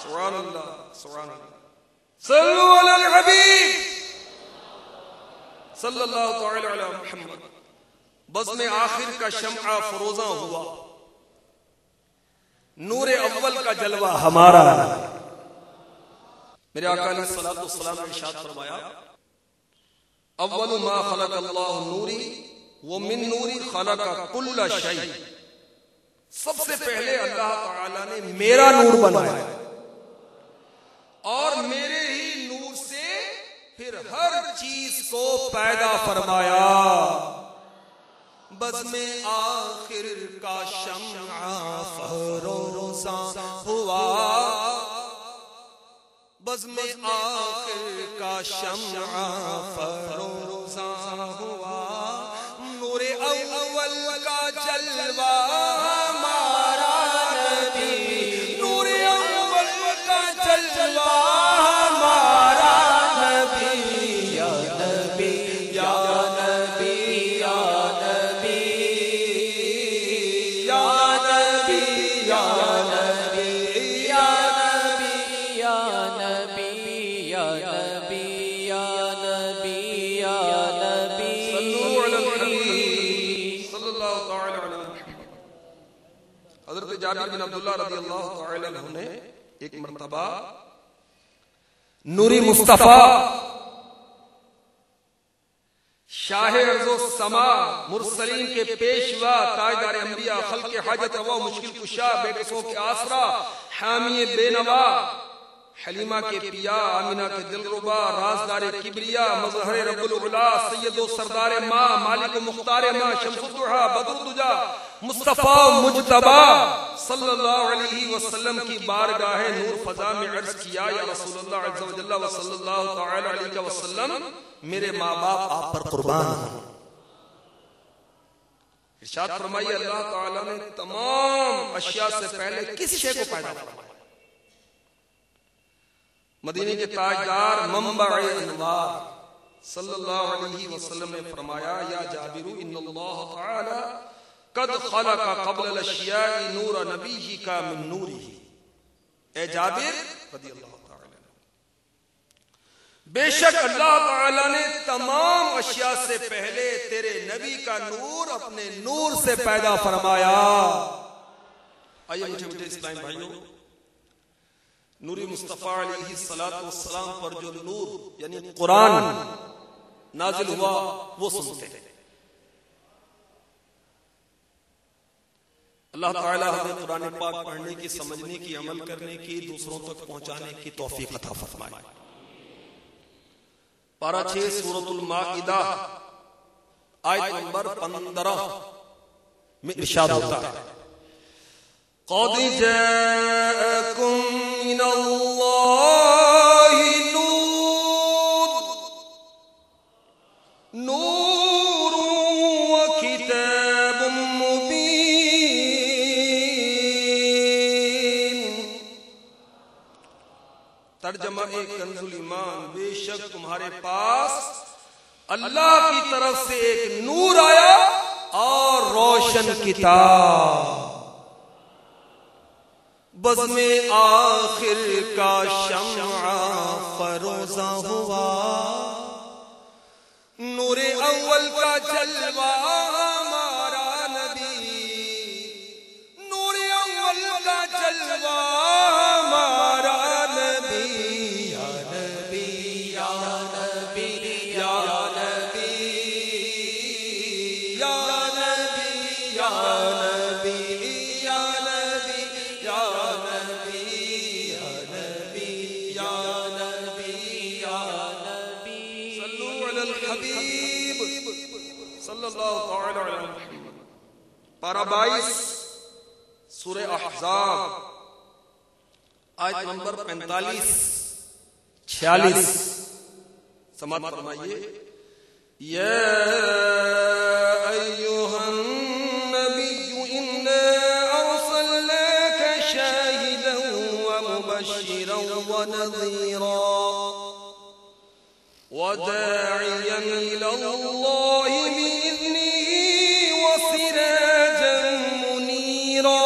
Speaker 2: سبحان اللہ سبحان اللہ. صلو علی الحبیب صلی اللہ تعالی علی محمد. بزم آخر کا شمع فروزاں ہوا، نور اول کا جلوہ ہمارا. میرے آقا علیہ الصلوۃ والسلام نے ارشاد فرمایا، اول ما خلق اللہ نوری ومن نوری خلق کل شیء. سب سے پہلے اللہ تعالی نے میرا نور بنایا اور میرے ہی نور سے پھر ہر چیز کو پیدا فرمایا. بزم آخر کا شمع فروزاں ہوا، بزم آخر کا شمع فروزاں ہوا، نور اول کا جلوہ ہمارا نبی، نور اول کا جلوہ ہمارا نبی. یا نبی یا نبی یا نبی یا نبی یا نبی یا نبی
Speaker 6: یا نبی یا نبی یا نبی یا نبی.
Speaker 2: صلو علی النبی صلی اللہ تعالی علیہ وسلم. حضرت جابر بن عبداللہ رضی اللہ تعالی عنہ نے ایک مرتبہ نوری مصطفیٰ شاہ ارض و سما مرسلین کے پیشوا تاجدار انبیاء خلق حاجت روا مشکل کشا بے کسوں کے آسرا حامی بے نوا حلیمہ کے پیا آمینہ کے دل ربا رازدار کبریا مظہر رب العلا سید و سردار ماں مالک و مختار ماں شمس الضحیٰ بدر الدجا مصطفیٰ مجتبی صلی اللہ علیہ وسلم کی بارگاہ نور فضا میں عرض کیا، یا رسول اللہ عز و جل و صلی اللہ تعالی علیہ وسلم، میرے ماں باپ آپ پر قربان ہیں. ارشاد فرمائیے اللہ تعالیٰ نے تمام اشیاء سے پہلے کس شے کو پیدا فرمایا؟ مدینے کے تاجدار منبع انوار صلی اللہ علیہ وسلم نے فرمایا، یا جابر ان اللہ تعالی قد خلق قبل الاشیاء نور نبیہ کا من نورہ. اے جابر رضی اللہ تعالی عنہ، بے شک اللہ تعالی نے تمام اشیاء سے پہلے تیرے نبی کا نور اپنے نور سے پیدا فرمایا. آئیے مجھے اسلام بھائیوں، نوری مصطفیٰ علیہ السلام پر جو نور یعنی قرآن نازل ہوا وہ سنتے ہیں. اللہ تعالی ہمیں قرآن پاک پڑھنے کی، سمجھنے کی، عمل کرنے کی، دوسروں تک پہنچانے کی توفیق عطا فرمائے. پارہ 6 سورۃ المائدہ آیت نمبر 15 میں ارشاد ہوتا ہے قَدْ جَاءَكُم مِّنَ اللَّهِ نُورٌ وَكِتَابٌ مُّبِينٌ. ترجمہ کنز الایمان، بے شک تمہارے پاس اللہ کی طرف سے ایک نور آیا اور روشن کتاب. بزم آخر کا شمع فروزہ ہوا، نور اول کا جلوہ ہمارا نبی، نور اول کا جلوہ ہمارا نبی. یا نبی یا نبی یا نبی یا نبی یا نبی یا نبی یا نبی یا نبی یا نبی یا نبی. صلوا علی الحبیب صلی اللہ تعالی علی محمد. پارہ 22 سورہ احزاب آیت نمبر 45-46 سماعت فرمائیے. یا ایھا النبی انا ارسلناک شاہدا ومبشرا ونذیرا وداعیا الی اللہ بإذنہ وسراجا منیرا.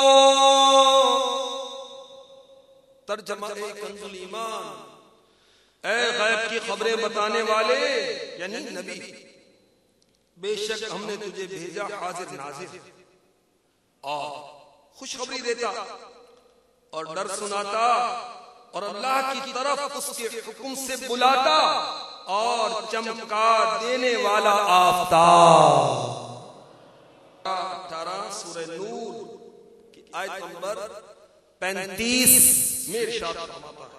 Speaker 2: ترجمہ کنز الایمان، اے غیب کی خبریں بتانے والے یعنی نبی، بے شک ہم نے تجھے بھیجا حاضر ناظر اور خوشخبری دیتا اور ڈر سناتا اور اللہ کی طرف اس کے حکم سے بلاتا اور چمکا دینے والا آفتاب. 18 سورہ نور کی آیت نمبر 35 میں ارشاد فرماتا ہے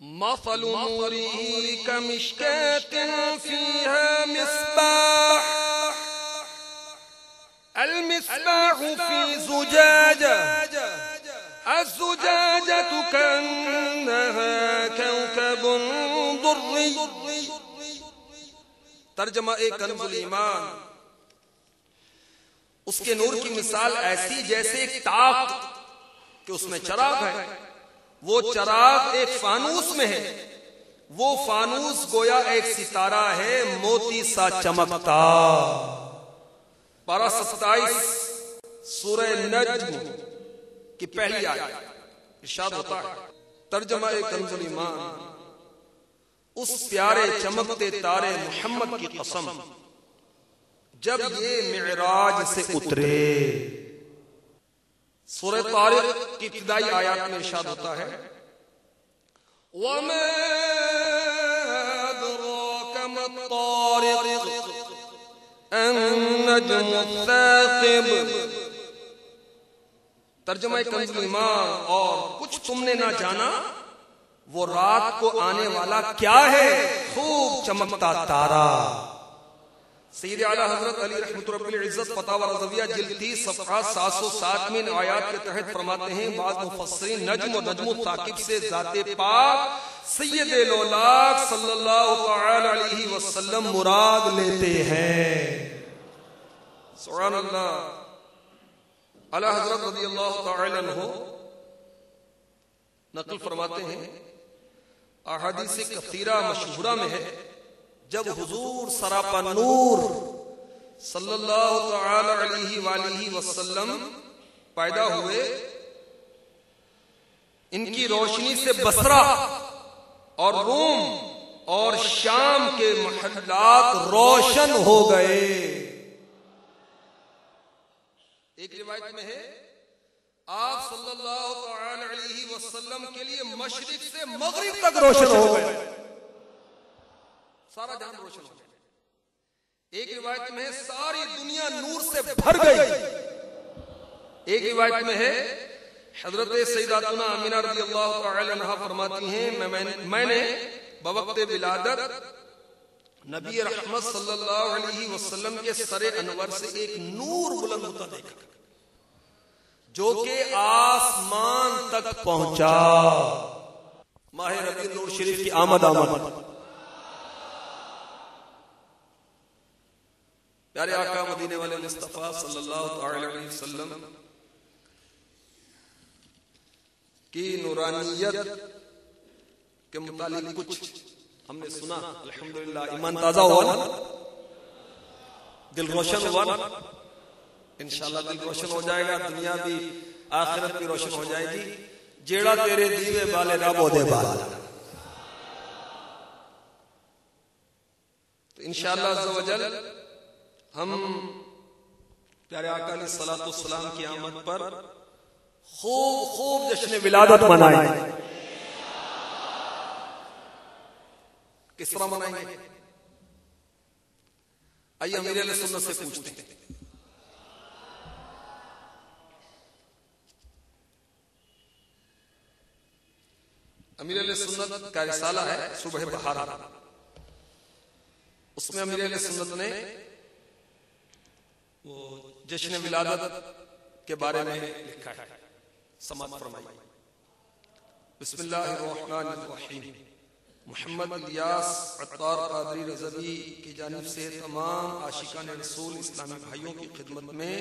Speaker 2: مثل نوره كمشكاة فيها مصباح المصباح في زجاجة الزجاجة كأنها كوكب دري. ترجمہ کنز الایمان، اس کے نور کی مثال ایسی جیسے ایک طاق کہ اس میں چراغ ہے، وہ چراغ ایک فانوس میں ہے، وہ فانوس گویا ایک ستارہ ہے موتی سا چمکتا. پارہ 27 سورہ نجم کی پہلی آیت ارشاد ہوتا ہے ترجمہ کنز الایمان، اس پیارے چمکتے تارے محمد کی قسم جب یہ معراج سے اترے. سورہ طارق کی ابتدائی آیات میں ارشاد ہوتا ہے وَمَا أَدْرَاكَ مَا الطَّارِقُ النَّجْمُ الثَّاقِبُ. ترجمہ کنز الایمان، اور کچھ تم نے نہ جانا وہ رات کو آنے والا کیا ہے، خوب چمکتا تارا. سید اعلیٰ حضرت علی رحمۃ رب العزت فتاوی رضویہ جلد 30 صفحہ 707 میں آیات کے تحت فرماتے ہیں بعض مفسرین نجم و نجم الثاقب سے ذات پاک سید الاولاق صلی اللہ تعالی علیہ وسلم مراد لیتے ہیں. سبحان اللہ. اعلیٰ حضرت رضی اللہ تعالی عنہ نقل فرماتے ہیں احادیث کثیرہ مشہورہ میں ہے جب حضور سراپا نور صلی اللہ تعالی علیہ وآلہ وسلم پیدا ہوئے، ان کی روشنی سے بصرہ اور روم اور شام کے محلات روشن ہو گئے. ایک روایت میں ہے آپ صلی اللہ تعالی علیہ وسلم کے لیے مشرق سے مغرب تک روشن ہو گئے، سارا جہان روشن ہو گیا۔ ایک روایت میں ہے ساری دنیا نور سے بھر گئی، ایک روایت میں ہے حضرت سیداتنا آمینہ رضی اللہ تعالی عنہا فرماتی ہیں میں نے بوقت ولادت نبی رحمت صلی اللہ علیہ وسلم کے سر انور سے ایک نور بلند ہوتا دیکھا جو کہ آسمان تک پہنچا۔ ماہ ربیع نور شریف کی آمد پیارے آقا مدینے والے مصطفیٰ صلی اللہ تعالی علیہ وسلم کی نورانیت کے متعلق کچھ ہم نے سنا، الحمدللہ ایمان تازہ ہوا نا، دل روشن ہوا نا، انشاءاللہ دل روشن ہو جائے گا، دنیا بھی آخرت بھی روشن ہو جائے گی۔ جیڑا تیرے دیوے بالے رب دے بال، تو انشاءاللہ عز و جل ہم پیارے آقا علیہ الصلوۃ والسلام کی آمد پر خوب جشن ولادت منائیں۔ کس طرح منائیں گے؟ آئیے امیر علیہ سنت سے پوچھتے ہیں۔ امیر علیہ سنت کا رسالہ ہے صبح بہار، اس میں امیر علیہ سنت نے وہ جشن ولادت کے بارے میں لکھا ہے، سماعت فرمائیے۔ بسم اللہ الرحمن الرحیم۔ محمد الیاس عطار قادری رضوی کی جانب سے تمام عاشقان رسول اسلامی بھائیوں کی خدمت میں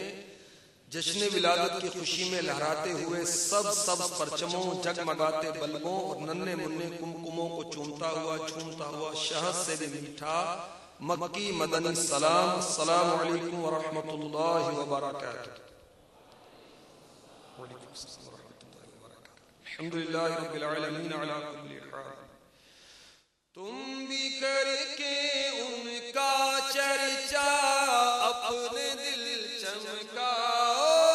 Speaker 2: جشن ولادت کی خوشی میں لہراتے ہوئے سب پرچموں، جگمگاتے بلبوں اور ننھے منھے کمکموں کو چھومتا ہوا شہد سے بھی میٹھا مکی مدنی سلام، السلام علیکم ورحمۃ اللہ وبرکاتہ۔ الحمدللہ رب العالمین علی کل حال۔ تم بھی کر کے ان کا چرچا اپنے دل چمکاؤ،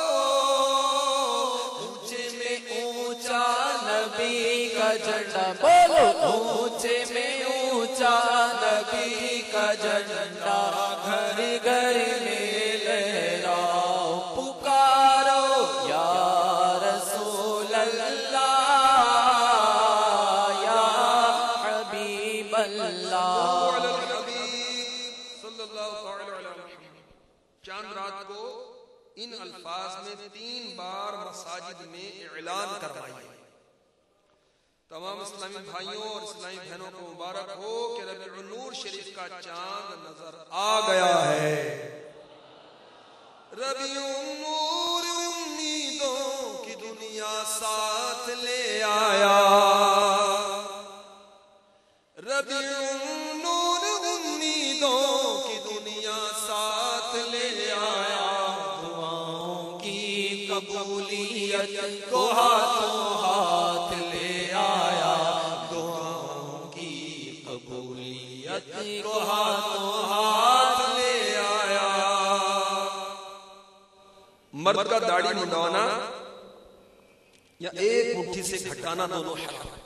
Speaker 6: اونچے میں اونچا نبی کا جھنڈا بولو، اونچے میں اونچا نبی کا جھنڈا گھر گھر میں لہراؤ، پکارو یا رسول اللہ یا حبیب اللہ۔
Speaker 2: چاند رات کو ان الفاظ میں 3 بار مساجد میں اعلان کروائیے۔ تمام اسلامی بھائیوں اور اسلامی بہنوں کو مبارک ہو کہ ربیع النور شریف کا چاند نظر آ گیا ہے۔ ربیع النور امیدوں کی دنیا ساتھ لے آیا، ربیع النور امیدوں کی دنیا ساتھ لے آیا،
Speaker 6: دعاؤں کی قبولیت کو ہاتھوں ہاتھ لے آیا، دعاؤں کی قبولیت کو ہاتھوں ہاتھ لے آیا۔
Speaker 2: مرد کا داڑھی منڈوانا یا ایک مٹھی سے گھٹانا دونوں حرام ہے۔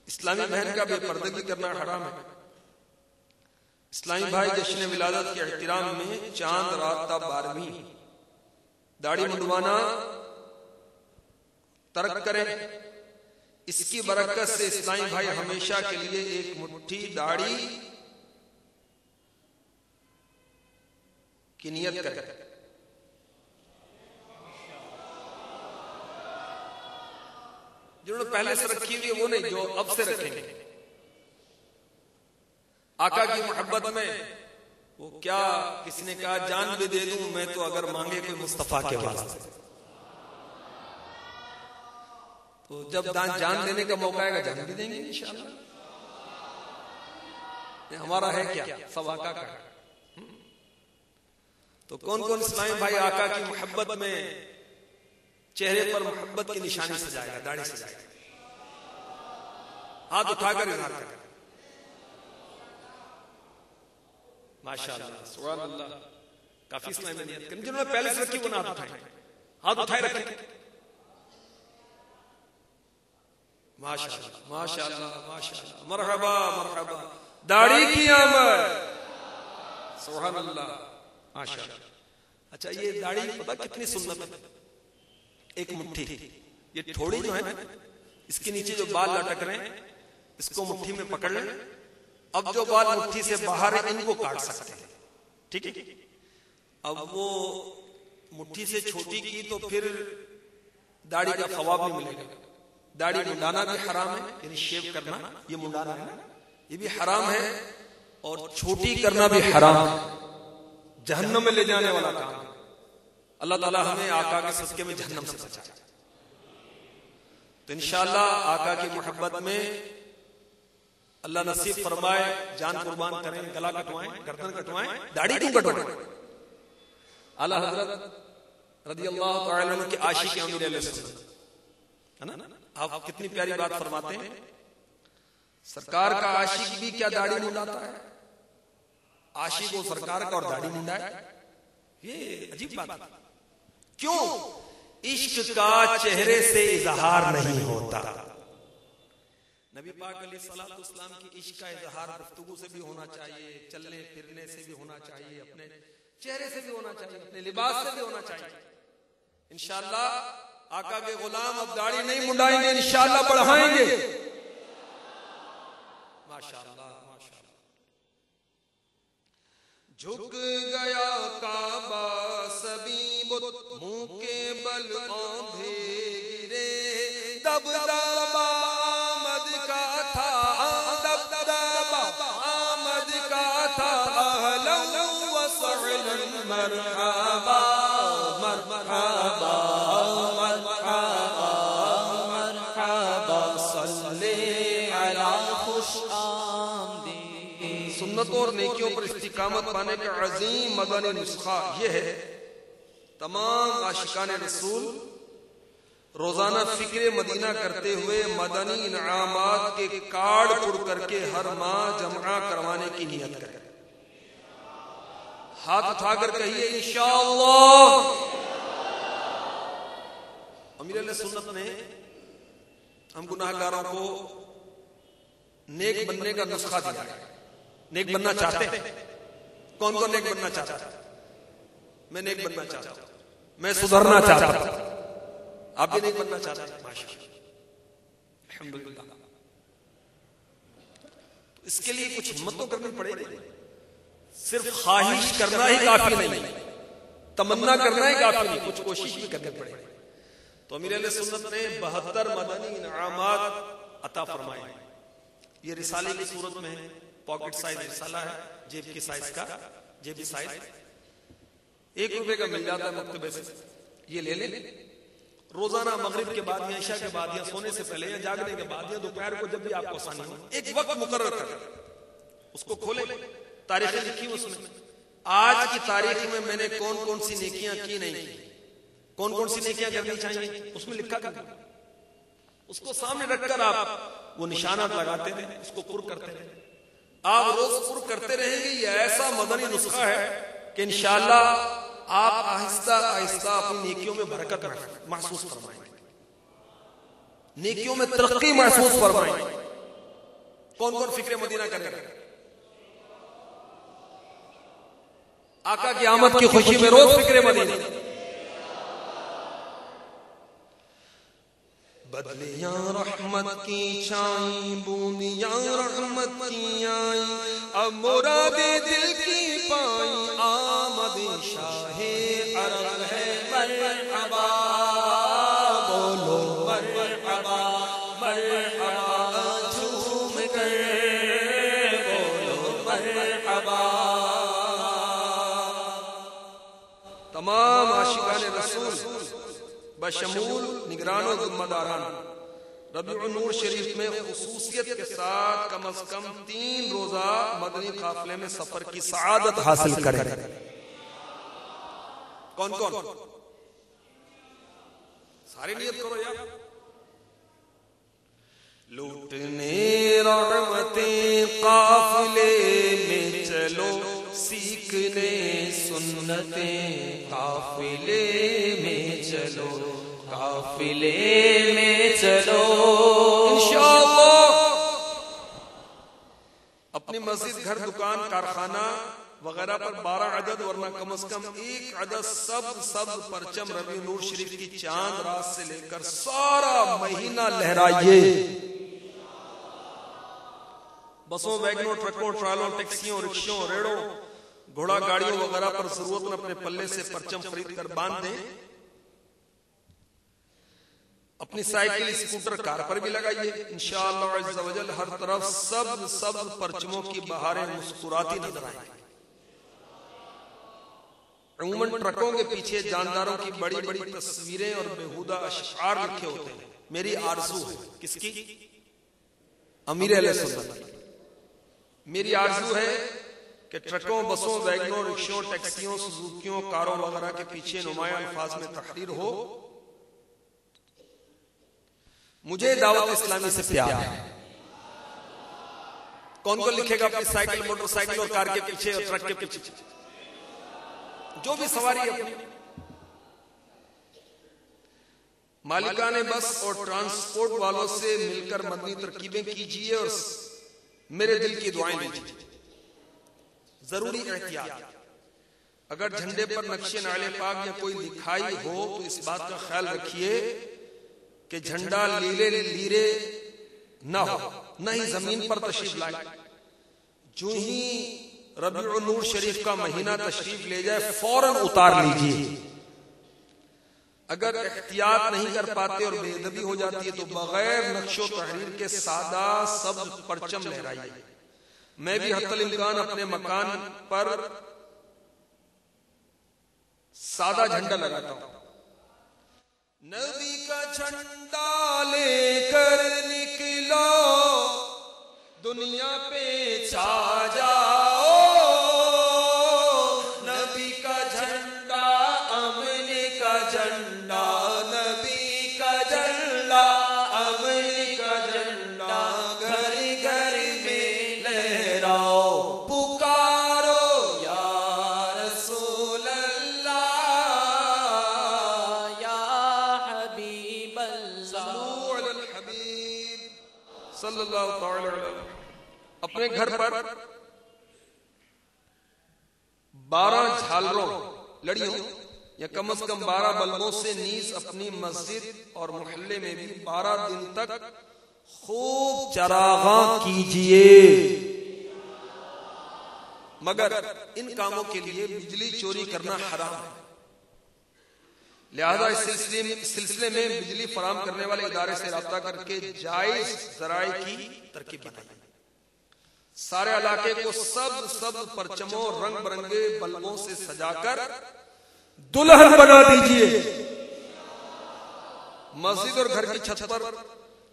Speaker 2: اسلامی بہن کا بے پردگی کرنا حرام ہے۔ اسلامی بھائی جشن ولادت کے احترام میں چاند رات تا 12ویں داڑھی منڈوانا ترک کریں۔ اس کی برکت سے اسلامی بھائی ہمیشہ کے لیے ایک مٹھی داڑھی کی نیت کریں۔ جنہوں نے پہلے سے رکھی ہوئی وہ نہیں، جو اب سے رکھیں گے۔ آقا کی محبت میں وہ کیا کسی نے کہا جان بھی دے دوں میں تو اگر مانگے کوئی مصطفیٰ کے واسطے، تو جب جان دینے کا موقع آئے گا جان بھی دیں گے انشاءاللہ۔ یہ ہمارا ہے کیا، سب آقا کا ہے۔ تو کون کون اسلامی بھائی آقا کی محبت میں چہرے پر محبت کی نشانی سجائے گا، داڑھی سجائے گا؟ ہاتھ اٹھا کر اظہار کریں۔ ماشاءاللہ سبحان اللہ، کافی اسلامی نیت کریں۔ جنہوں نے پہلے سے رکھی وہ نہ اٹھائیں۔ ہاتھ اٹھائے رکھیں. ماشاءاللہ ماشاءاللہ ماشاءاللہ، مرحبا مرحبا، داڑھی کی آمد، سبحان اللہ، ماشاءاللہ. اچھا یہ داڑھی پتہ کتنی سنت ہے؟ ایک مٹھی، یہ تھوڑی جو ہے نا، اس کے نیچے جو بال لٹک رہے ہیں اس کو مٹھی میں پکڑ لیں. اب جو بال مٹھی سے باہر ہیں ان کو کاٹ سکتے ہیں، ٹھیک ہے. اب وہ مٹھی سے چھوٹی کی تو پھر داڑھی کا ثواب بھی ملے گا. داڑھی منڈانا بھی حرام ہے، یعنی شیو کرنا، یہ منڈانا ہے یہ بھی حرام ہے، اور چھوٹی کرنا بھی حرام ہے، جہنم میں لے جانے والا کام ہے. اللہ تعالی ہمیں آقا کے صدقے میں جہنم سے بچائے. تو انشاءاللہ آقا کی محبت میں اللہ نصیب فرمائے، جان قربان کریں، گلا کٹوائیں، گردن کٹوائیں، داڑھی کیوں کٹوائیں؟ اعلی حضرت رضی اللہ تعالی عنہ کے عاشق امیر علیہ السلام ہے نا. آپ کتنی پیاری بات فرماتے ہیں، سرکار کا عاشق بھی کیا داڑھی منڈاتا ہے؟ عاشق و سرکار کا اور داڑھی منڈائے، یہ عجیب بات ہے. کیوں؟ عشق کا چہرے سے اظہار نہیں ہوتا. نبی پاک علیہ الصلوۃ والسلام کی عشق کا اظہار گفتگو سے بھی ہونا چاہیے، چلنے پھرنے سے بھی ہونا چاہیے، اپنے چہرے سے بھی ہونا چاہیے، اپنے لباس سے بھی ہونا چاہیے. انشاءاللہ آقا کے غلام اب داڑھی نہیں منڈائیں گے، انشاءاللہ بڑھائیں گے. ماشاءاللہ ماشاءاللہ. جھک گیا کعبہ سبھی بت، منہ کے بل آندھے گرے، دبدبا آمد کا تھا، دبدبا آمد کا تھا، اہلا و سہلا مرحبا مرحبا مرحبا مرحبا، صلی علی خوش آمدید. سنتوں اور نیکیوں پر استقامت پانے کا عظیم مدنی نسخہ یہ ہے، تمام عاشقان رسول روزانہ فکر مدینہ کرتے ہوئے مدنی انعامات کے کارڈ پڑ کر کے ہر ماہ جمع کروانے کی نیت کریں. ہاتھ اٹھا کر کہیے انشاءاللہ. امیر علیہ سنت نے ہم گناہگاروں کو نیک بننے کا نسخہ دیا ہے. نیک بننا چاہتے ہیں؟ کون کون نیک بننا چاہتا ہے؟ میں نیک بننا چاہتا ہوں، میں سدھرنا چاہتا ہوں. آپ بھی نیک بننا چاہتے ہیں؟ ماشاءاللہ الحمدللہ. اس کے لیے کچھ ہمت تو کرنی پڑے گی. صرف خواہش کرنا ہی کافی نہیں، تمنا کرنا ہی کافی نہیں، کچھ کوشش بھی کرنی پڑے گی. تو امیر علیہ سنت نے 72 مدنی انعامات عطا فرمائے. یہ رسالے کی صورت میں ہے، پاکٹ سائز رسالہ ہے، جیب کی سائز کا، جیبی سائز 1 روپے کا مل جاتا ہے مکتبے سے. یہ لے لیں، روزانہ مغرب کے بعد یا عشاء کے بعد یا سونے سے پہلے یا جاگنے کے بعد یا دوپہر کو جب بھی آپ کو آسانی ہو ایک وقت مقرر کریں، اس کو کھولیں. تاریخیں لکھی اس میں، آج کی تاریخ میں نے کون کون سی نیکیاں کی نہیں کی، کون کون سی نیکیاں کرنی چاہیے، اس میں لکھا کریں. اس کو سامنے رکھ کر آپ وہ نشانات لگاتے رہیں، اس کو پر کرتے رہیں. آپ روز پر کرتے رہیں گے. یہ ایسا مدنی نسخہ ہے کہ انشاءاللہ آپ آہستہ آہستہ اپنی نیکیوں میں برکت محسوس فرمائیں گے، نیکیوں میں ترقی محسوس فرمائیں گے. کون کون فکر مدینہ کریں گے؟ آقا کی آمد کی خوشی میں روز فکر مدینہ. بدلیاں رحمت کی چھائیں، بوندیاں رحمت کی آئیں، اب مراد دل کی پائیں، آمد شاہ عرب ہے. مرحبا بولو مرحبا مرحبا، جھوم کر بولو مرحبا. تمام عاشقان رسول بشمول نگران و ذمہ داران ربیع النور شریف میں خصوصیت کے ساتھ کم از کم 3 روزہ مدنی قافلے میں سفر کی سعادت حاصل کریں. کون کون؟ ساری نیت کرو یار. لوٹنے رحمتیں قافلے میں چلو،
Speaker 6: سیکھنے سنتیں قافلے میں چلو، قافلے میں چلو انشاءاللہ۔
Speaker 2: اپنی مسجد، گھر، دکان، کارخانہ وغیرہ پر 12 عدد ورنہ کم از کم 1 عدد سب پرچم ربیع نور شریف کی چاند رات سے لے کر سارا مہینہ لہرائیے۔ بسوں، ویگنوں، ٹرکوں، ٹرالوں، ٹیکسیوں، رکشوں، ریڑوں، گھوڑا گاڑیوں وغیرہ پر ضرورت میں اپنے پلے سے پرچم خرید کر باندھ دیں۔ اپنی سائیکل، اسکوٹر، کار پر بھی لگائیے انشاءاللہ عز و جل۔ ہر طرف سب پرچموں کی بہاریں مسکراتی نظر آئیں گی۔ عموماً ٹرکوں کے پیچھے جانداروں کی بڑی بڑی تصویریں اور بیہودہ اشعار لکھے ہوتے ہیں۔ میری آرزو ہے، کس کی؟ امیر اہل سنت کی۔ میری آرزو ہے کہ ٹرکوں، بسوں، ویگنوں، رکشوں، ٹیکسیوں، سوزوکیوں، کاروں وغیرہ کے پیچھے نمایاں الفاظ میں تحریر ہو: مجھے دعوت اسلامی سے پیار ہے۔ کون لکھے گا اپنی سائیکل، موٹر سائیکل اور کار کے پیچھے اور ٹرک کے پیچھے؟ جو بھی سواری اپنی۔ مالکان بس اور ٹرانسپورٹ والوں سے مل کر مدنی ترکیبیں کیجیے اور میرے دل کی دعائیں لیجیے۔ ضروری احتیاط: اگر جھنڈے پر نقش نعل پاک یا کوئی لکھائی ہو تو اس بات کا خیال رکھیے کہ جھنڈا لیرے نہ ہو، نہ ہی زمین پر تشریف لائے۔ جو ہی ربیع النور شریف کا مہینہ تشریف لے جائے فوراً اتار لیجیے۔ اگر احتیاط نہیں کر پاتے اور بے ادبی ہو جاتی ہے تو بغیر نقش و تحریر کے سادہ سبز پرچم لہرائیے۔ میں بھی حتی الامکان اپنے مکان پر سادہ جھنڈا لگاتا ہوں۔
Speaker 6: نبی کا جھنڈا لے کر نکلو، دنیا پہ چھا جاؤ۔ نبی کا جھنڈا، امن کا جھنڈا، نبی کا جھنڈا، امن کا جھنڈا، گھر گھر میں لہراؤ، پکارو یا رسول اللہ، یا حبیب اللہ،
Speaker 2: صلو علی الحبیب صلی اللہ تعالی علیہ وسلم۔ اپنے گھر پر 12 جھالروں، لڑیوں یا کم از کم 12 بلبوں سے نیز اپنی مسجد اور محلے میں بھی 12 دن تک خوب چراغاں کیجئے۔ مگر ان کاموں کے لیے بجلی چوری کرنا حرام ہے، لہذا اس سلسلے میں بجلی فراہم کرنے والے ادارے سے رابطہ کر کے جائز ذرائع کی ترکیب بنائیں۔ سارے علاقے کو سب پرچموں، رنگ برنگے بلبوں سے سجا کر دلہن بنا دیجئے۔ مسجد اور گھر کی چھت پر،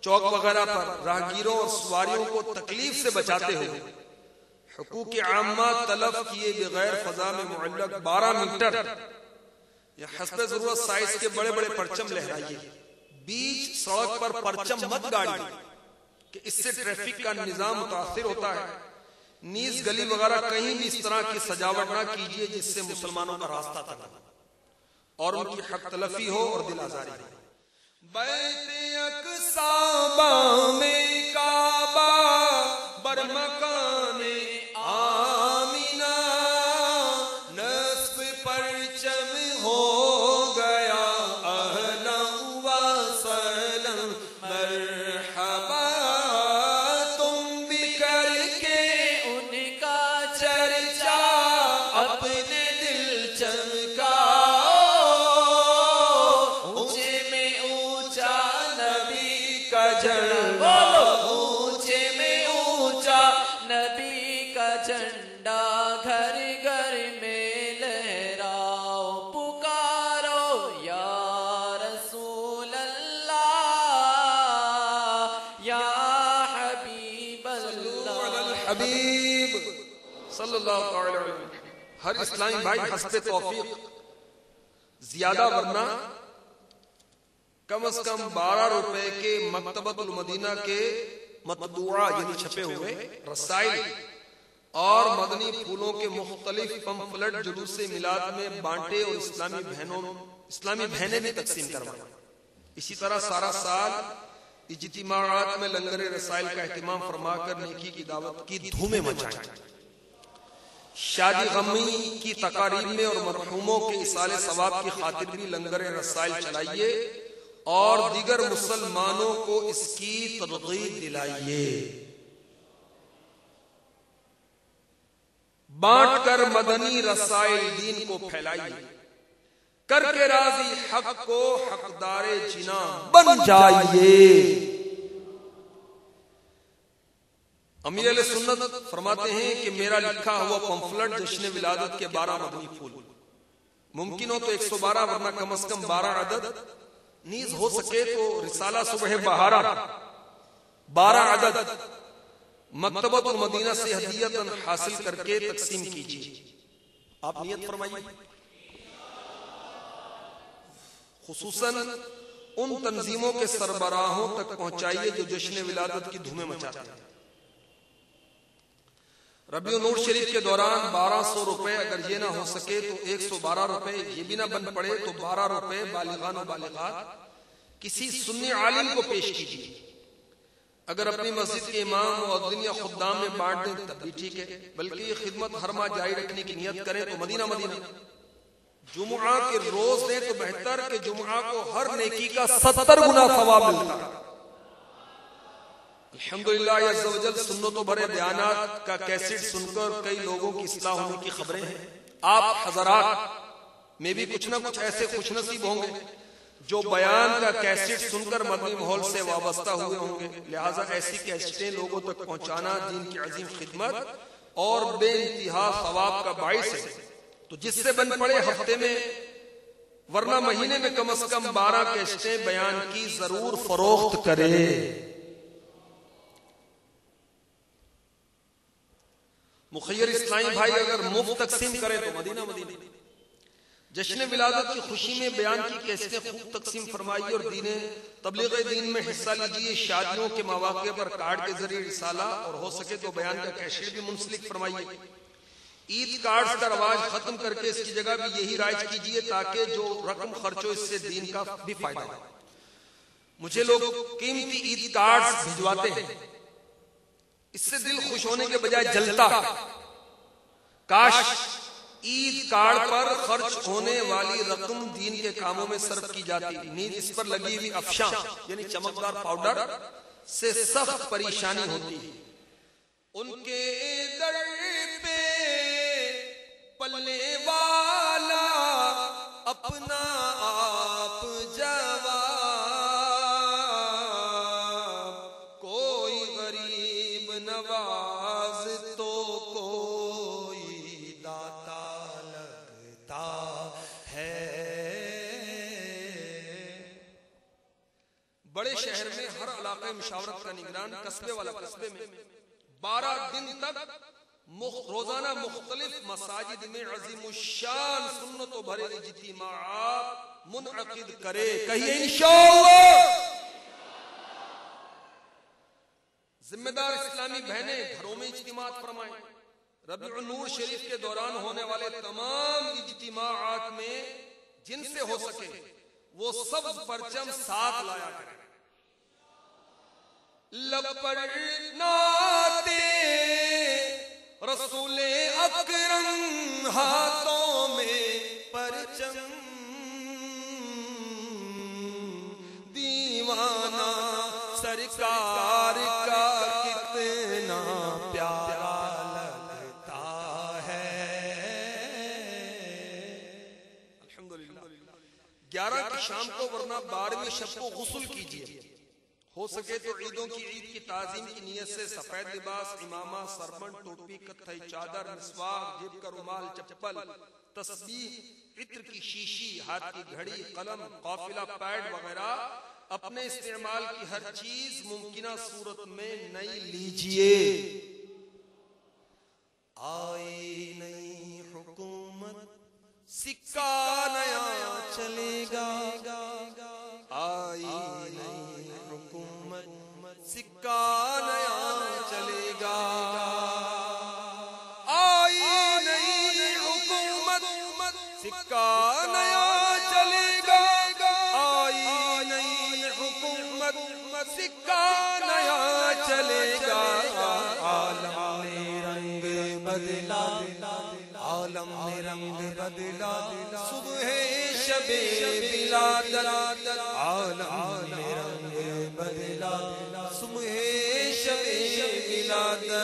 Speaker 2: چوک وغیرہ پر راہگیروں اور سواریوں کو تکلیف سے بچاتے ہوئے حقوق عامہ تلف کیے بغیر فضا میں معلق 12 میٹر یا حسب ضرورت سائز کے بڑے بڑے پرچم لہرائیے۔ بیچ سڑک پر پرچم مت گاڑیے کہ اس سے ٹریفک کا نظام متاثر ہوتا ہے۔ نیز گلی وغیرہ کہیں بھی اس طرح کی سجاوٹ نہ کیجیے جس سے مسلمانوں کا راستہ تنگ ہو اور ان کی حق تلفی ہو اور دل آزاری ہو۔
Speaker 6: بیت اقصی میں کعبہ برمکان آمینہ، نصف پرچم ہو گیا اہلا و سہلا مرحبا، تم بھی کر کے ان کا چرچا اپنے دل چمکاؤ، اونچے میں اونچا نبی کا جھنڈا، اونچے میں اونچا نبی کا جھنڈا، گھر گھر میں لہراؤ، پکارو یا رسول اللہ، یا حبیب اللہ،
Speaker 2: حبیب صلی اللہ تعالی علیہ وسلم۔ ہر اسلامی بھائی حسب توفیق زیادہ ورنہ کم از کم 12 روپے کے مکتبۃ المدینہ کے مطبوعہ یعنی چھپے ہوئے رسائل اور مدنی پھولوں کے مختلف پمفلٹ جلوس میلاد میں بانٹے اور اسلامی بہنیں بھی تقسیم کروائیں. اسی طرح سارا سال اجتماعات میں لنگر رسائل کا اہتمام فرما کر نیکی کی دعوت کی دھومیں مچائیں. شادی غمی کی تقاریب میں اور مرحوموں کے ایصال ثواب کی خاطر بھی لنگر رسائل چلائیے اور دیگر مسلمانوں کو اس کی ترغیب دلائیے. بانٹ کر مدنی رسائل دین کو پھیلائیے. کر کے راضی حق کو حقدار جنا بن جائیے. امیر علیہ سنت فرماتے ہیں کہ میرا لکھا ہوا پمفلٹ جشن ولادت کے 12 مدنی پھول، ممکن ہو تو 112 ورنہ کم از کم 12 عدد، نیز ہو سکے تو رسالہ صبح بہارا 12 عدد مکتبۃ المدینہ سے ہدیۃً حاصل کر کے تقسیم کیجیے. آپ نیت فرمائیے. خصوصاً ان تنظیموں کے سربراہوں تک پہنچائیے جو جشن ولادت کی دھومیں مچاتے ہیں. ربیع النور شریف کے دوران 1200 روپے، اگر یہ نہ ہو سکے تو 112 روپے، یہ بھی نہ بن پڑے تو 12 روپے بالغان و بالغات کسی سنی عالم کو پیش کیجیے. اگر اپنی مسجد کے امام مؤذن یا خدام میں بانٹ دیں تب بھی ٹھیک ہے، بلکہ یہ خدمت ہر ماہ جاری رکھنے کی نیت کریں تو مدینہ جمعہ کے روز دیں تو بہتر کہ جمعہ کو ہر نیکی کا 70 گنا ثواب ملتا ہے. الحمدللہ عز و جل سنتوں بھرے بیانات کا کیسٹ سن کر کئی لوگوں کی اصلاح ہونے کی خبریں ہیں. آپ حضرات میں بھی کچھ نہ کچھ ایسے خوش نصیب ہوں گے جو بیان کا کیسٹ سن کر مدنی ماحول سے وابستہ ہوئے ہوں گے. لہٰذا ایسی کیسٹیں لوگوں تک پہنچانا دین کی عظیم خدمت اور بے انتہا ثواب کا باعث ہے. تو جس سے بن پڑے ہفتے میں ورنہ مہینے میں کم از کم 12 کیسٹیں بیان کی ضرور فروخت کرے. مخیر اسلامی بھائی اگر مفت تقسیم کرے تو مدینہ. جشن ولادت کی خوشی میں بیان کی کیسٹیں خوب تقسیم فرمائیے اور تبلیغ دین میں حصہ لیجیے. شادیوں کے مواقع پر کارڈ کے ذریعے رسالہ اور ہو سکے تو بیان کا کیسٹ بھی منسلک فرمائیے. عید کارڈز کا رواج ختم کر کے اس کی جگہ بھی یہی رائج کیجیے تاکہ جو رقم خرچ ہو اس سے دین کا بھی فائدہ ہو. مجھے لوگ قیمتی عید کارڈز بھجواتے ہیں، اس سے دل خوش ہونے کے بجائے جلتا ہے. کاش عید کارڈ پر خرچ ہونے والی رقم دین کے کاموں میں صرف کی جاتی. نیز اس پر لگی ہوئی افشاں یعنی چمکدار پاؤڈر سے سخت پریشانی ہوتی ہے. ان کے در پہ پلنے والا اپنا آپ جواب، کوئی غریب نواز تو کوئی داتا لگتا ہے. بڑے شہر میں ہر علاقے مشاورت کا نگران، قصبے والا قصبے میں 12 دن تک روزانہ مختلف مساجد میں عظیم الشان سنتوں بھرے اجتماعات منعقد کرے. کہیے انشاءاللہ. ذمہ دار اسلامی بہنیں گھروں میں اجتماعات فرمائیں. ربیع النور شریف کے دوران ہونے والے تمام اجتماعات میں جن سے ہو سکے وہ سبز پرچم ساتھ لایا کریں. لپڑناتے رسول اکرم ہاتھوں میں پرچم، دیوانہ سرکار کا کتنا پیارا لگتا ہے. الحمدللہ 11 کی شام کو ورنہ 12ویں شب کو غسل کیجیے. ہو سکے تو عیدوں کی عید کی تعظیم کی نیت سے سفید لباس، امامہ، سربن، ٹوپی، کتھئی چادر، مسواک، جیب کا رومال، چپل، تسبیح، عطر کی شیشی، ہاتھ کی گھڑی، قلم، قافلہ پیڈ وغیرہ اپنے استعمال کی ہر چیز ممکنہ صورت میں نئی لیجئے. آئی نئی حکومت سکہ نیا چلے گا. آئی نئی حکومت سکہ نیا چلے گا. سکہ نیا چلے گا، آئی نئی حکومت سکہ نیا چلے گا، عالم نے رنگ بدلا، عالم نے رنگ بدلا، صبح شب ولادت، عالم نے رنگ بدلا، صبح شب ولادت۔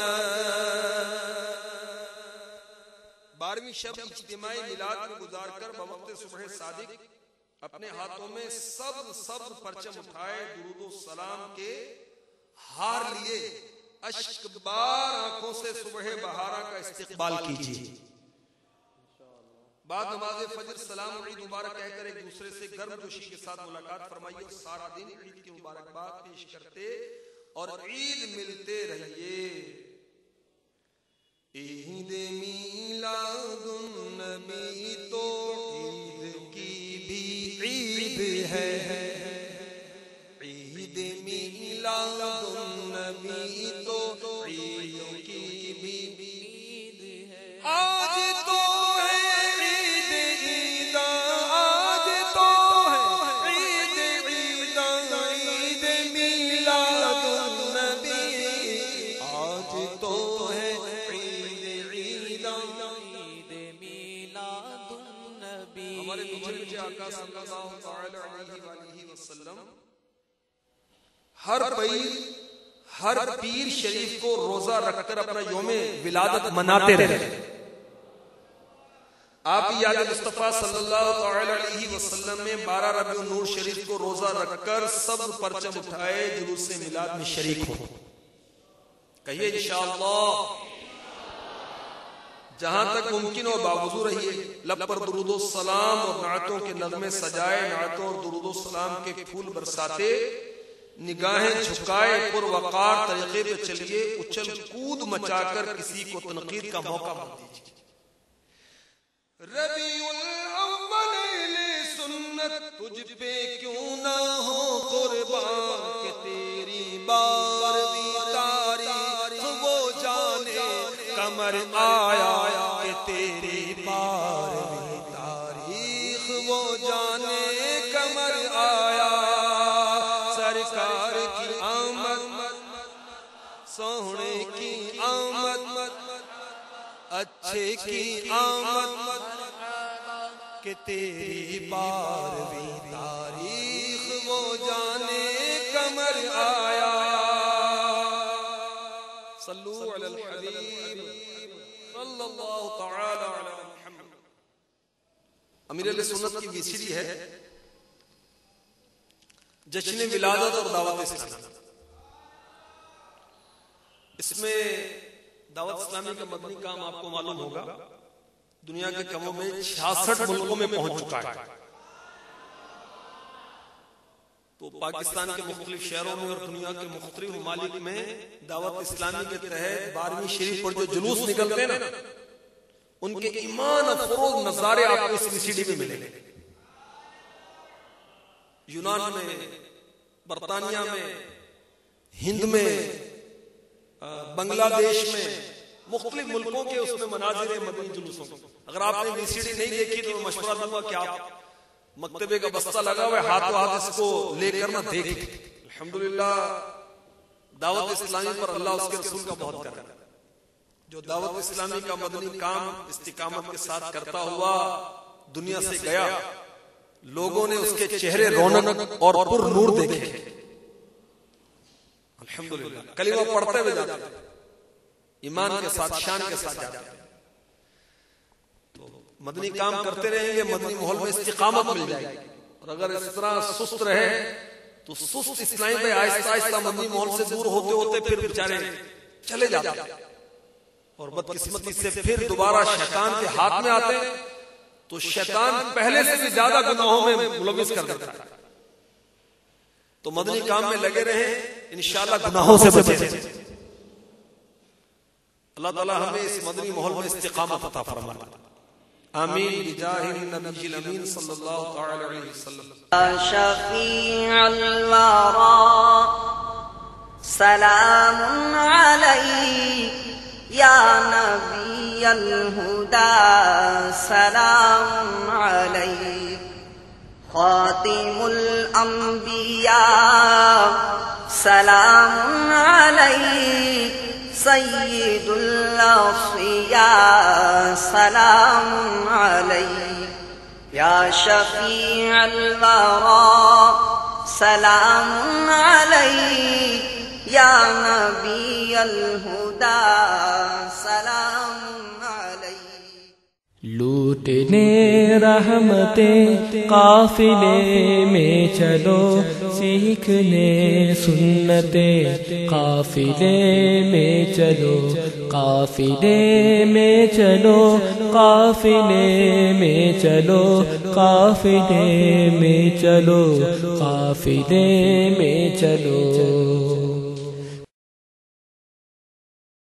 Speaker 2: 12ویں شب اجتماعی میلاد میں گزار کر بوقت صبح صادق اپنے ہاتھوں میں سب پرچم اٹھائے، درود و سلام کے ہار لیے، اشک بار آنکھوں سے صبح بہارا کا استقبال کیجیے۔ بعد نماز فجر سلام عید مبارک کہہ کر ایک دوسرے سے گرم جوشی کے ساتھ ملاقات فرمائیے، سارا دن عید کی مبارکباد پیش کرتے اور عید ملتے رہیے۔ عید میلاد النبی تو عید کی بھی عید ہے، عید میلاد النبی تو عید کی بھی عید ہے۔ آج تو آقا صلی اللہ تعالی علیہ وآلہ وسلم ہر پیر شریف کو روزہ رکھ کر اپنا یوم ولادت مناتے رہے۔ آپ یاد مصطفیٰ صلی اللہ تعالی علیہ وسلم میں 12 ربیع النور شریف کو روزہ رکھ کر سب پرچم اٹھائے، جلوس میلاد میں شریک ہو۔ کہیے انشاءاللہ، جہاں تک ممکن ہو باوضو رہیے، لب پر درود و سلام اور نعتوں کے نغمے سجائے، نعتوں اور درود و سلام کے پھول برساتے، نگاہیں جھکائے پر وقار طریقے پہ چلیے، اچھل کود مچا کر کسی کو تنقید کا موقع مت دیجیے۔ ربیع الاول سنت تجھ پہ کیوں نہ ہو قربان، کہ تیری بارہویں تاریخ وہ جانے قمر آیا، کہ تیری بارہویں تاریخ وہ جانے قمر آیا۔ سرکار کی آمد، سونے کی آمد، اچھے کی آمد، کہ تیری بارہویں تاریخ وہ جانے قمر آیا۔ صلو علی الحبیب صلی اللہ تعالی علی محمد۔ امیر اہل سنت کی ویسیڈی ہے جشن ولادت اور دعوت اسلامی۔ اس میں دعوت اسلامی کا مدنی کام آپ کو معلوم ہوگا دنیا کے کموں میں 66 ملکوں میں پہنچ چکا ہے۔ تو پاکستان کے مختلف شہروں میں اور دنیا کے مختلف ممالک میں دعوت اسلامی کے تحت 12ویں شریف پر جو جلوس نکلتے ہیں نا، ان کے ایمان افروز نظارے آپ کو اس ویسیڈی میں ملیں گے۔ یونان میں، برطانیہ میں، ہند میں، بنگلہ دیش میں، مختلف ملکوں کے اس میں مناظر مدنی جلوسوں۔ اگر آپ نے ویسیڈی نہیں دیکھی تو میں مشورہ دوں گا کہ آپ مکتبے کا بستہ لگا ہوا ہے، ہاتھوں ہاتھ اس کو لے کر نہ دیکھیں۔ الحمدللہ دعوت اسلامی پر اللہ اس کے رسول کا بہت کرم ہے۔ جو دعوت اسلامی کا مدنی کام استقامت کے ساتھ کرتا ہوا دنیا سے گیا، لوگوں نے اس کے چہرے رونق اور پر نور دیکھے۔ الحمدللہ کلمہ پڑھتے ہوئے جاتے ہیں، ایمان کے ساتھ، شان کے ساتھ جاتے ہیں۔ تو مدنی کام کرتے رہیں گے، مدنی ماحول میں استقامت مل جائے گی۔ اور اگر اس طرح سست رہے تو سست اسلامی پہ آہستہ آہستہ مدنی ماحول سے دور ہوتے ہوتے پھر بیچارے چلے جاتے ہیں، اور بدقسمتی سے پھر دوبارہ شیطان کے ہاتھ میں آتے ہیں تو شیطان پہلے سے بھی زیادہ گناہوں میں ملوث کر دیتا ہے۔ تو مدنی کام میں لگے رہیں، انشاءاللہ گناہوں سے بچیں۔ اللہ تعالی ہمیں اس مدنی ماحول میں استقامت عطا فرمائے، آمین بجاہ النبی الامین صلی اللہ تعالی علیہ وسلم۔
Speaker 1: شفیع الورا سلام علیک یا نبی الہدی سلام علیک، خاتم الانبیاء سلام علیک، سید الاصفیاء سلام علیک، یا شفیع الورا سلام علیک، یا نبی الہدی سلام علیک۔
Speaker 6: لوٹنے رحمتیں قافلے میں چلو، سیکھنے سنتیں قافلے میں چلو، قافلے میں چلو، قافلے میں چلو، قافلے میں چلو، قافلے میں چلو۔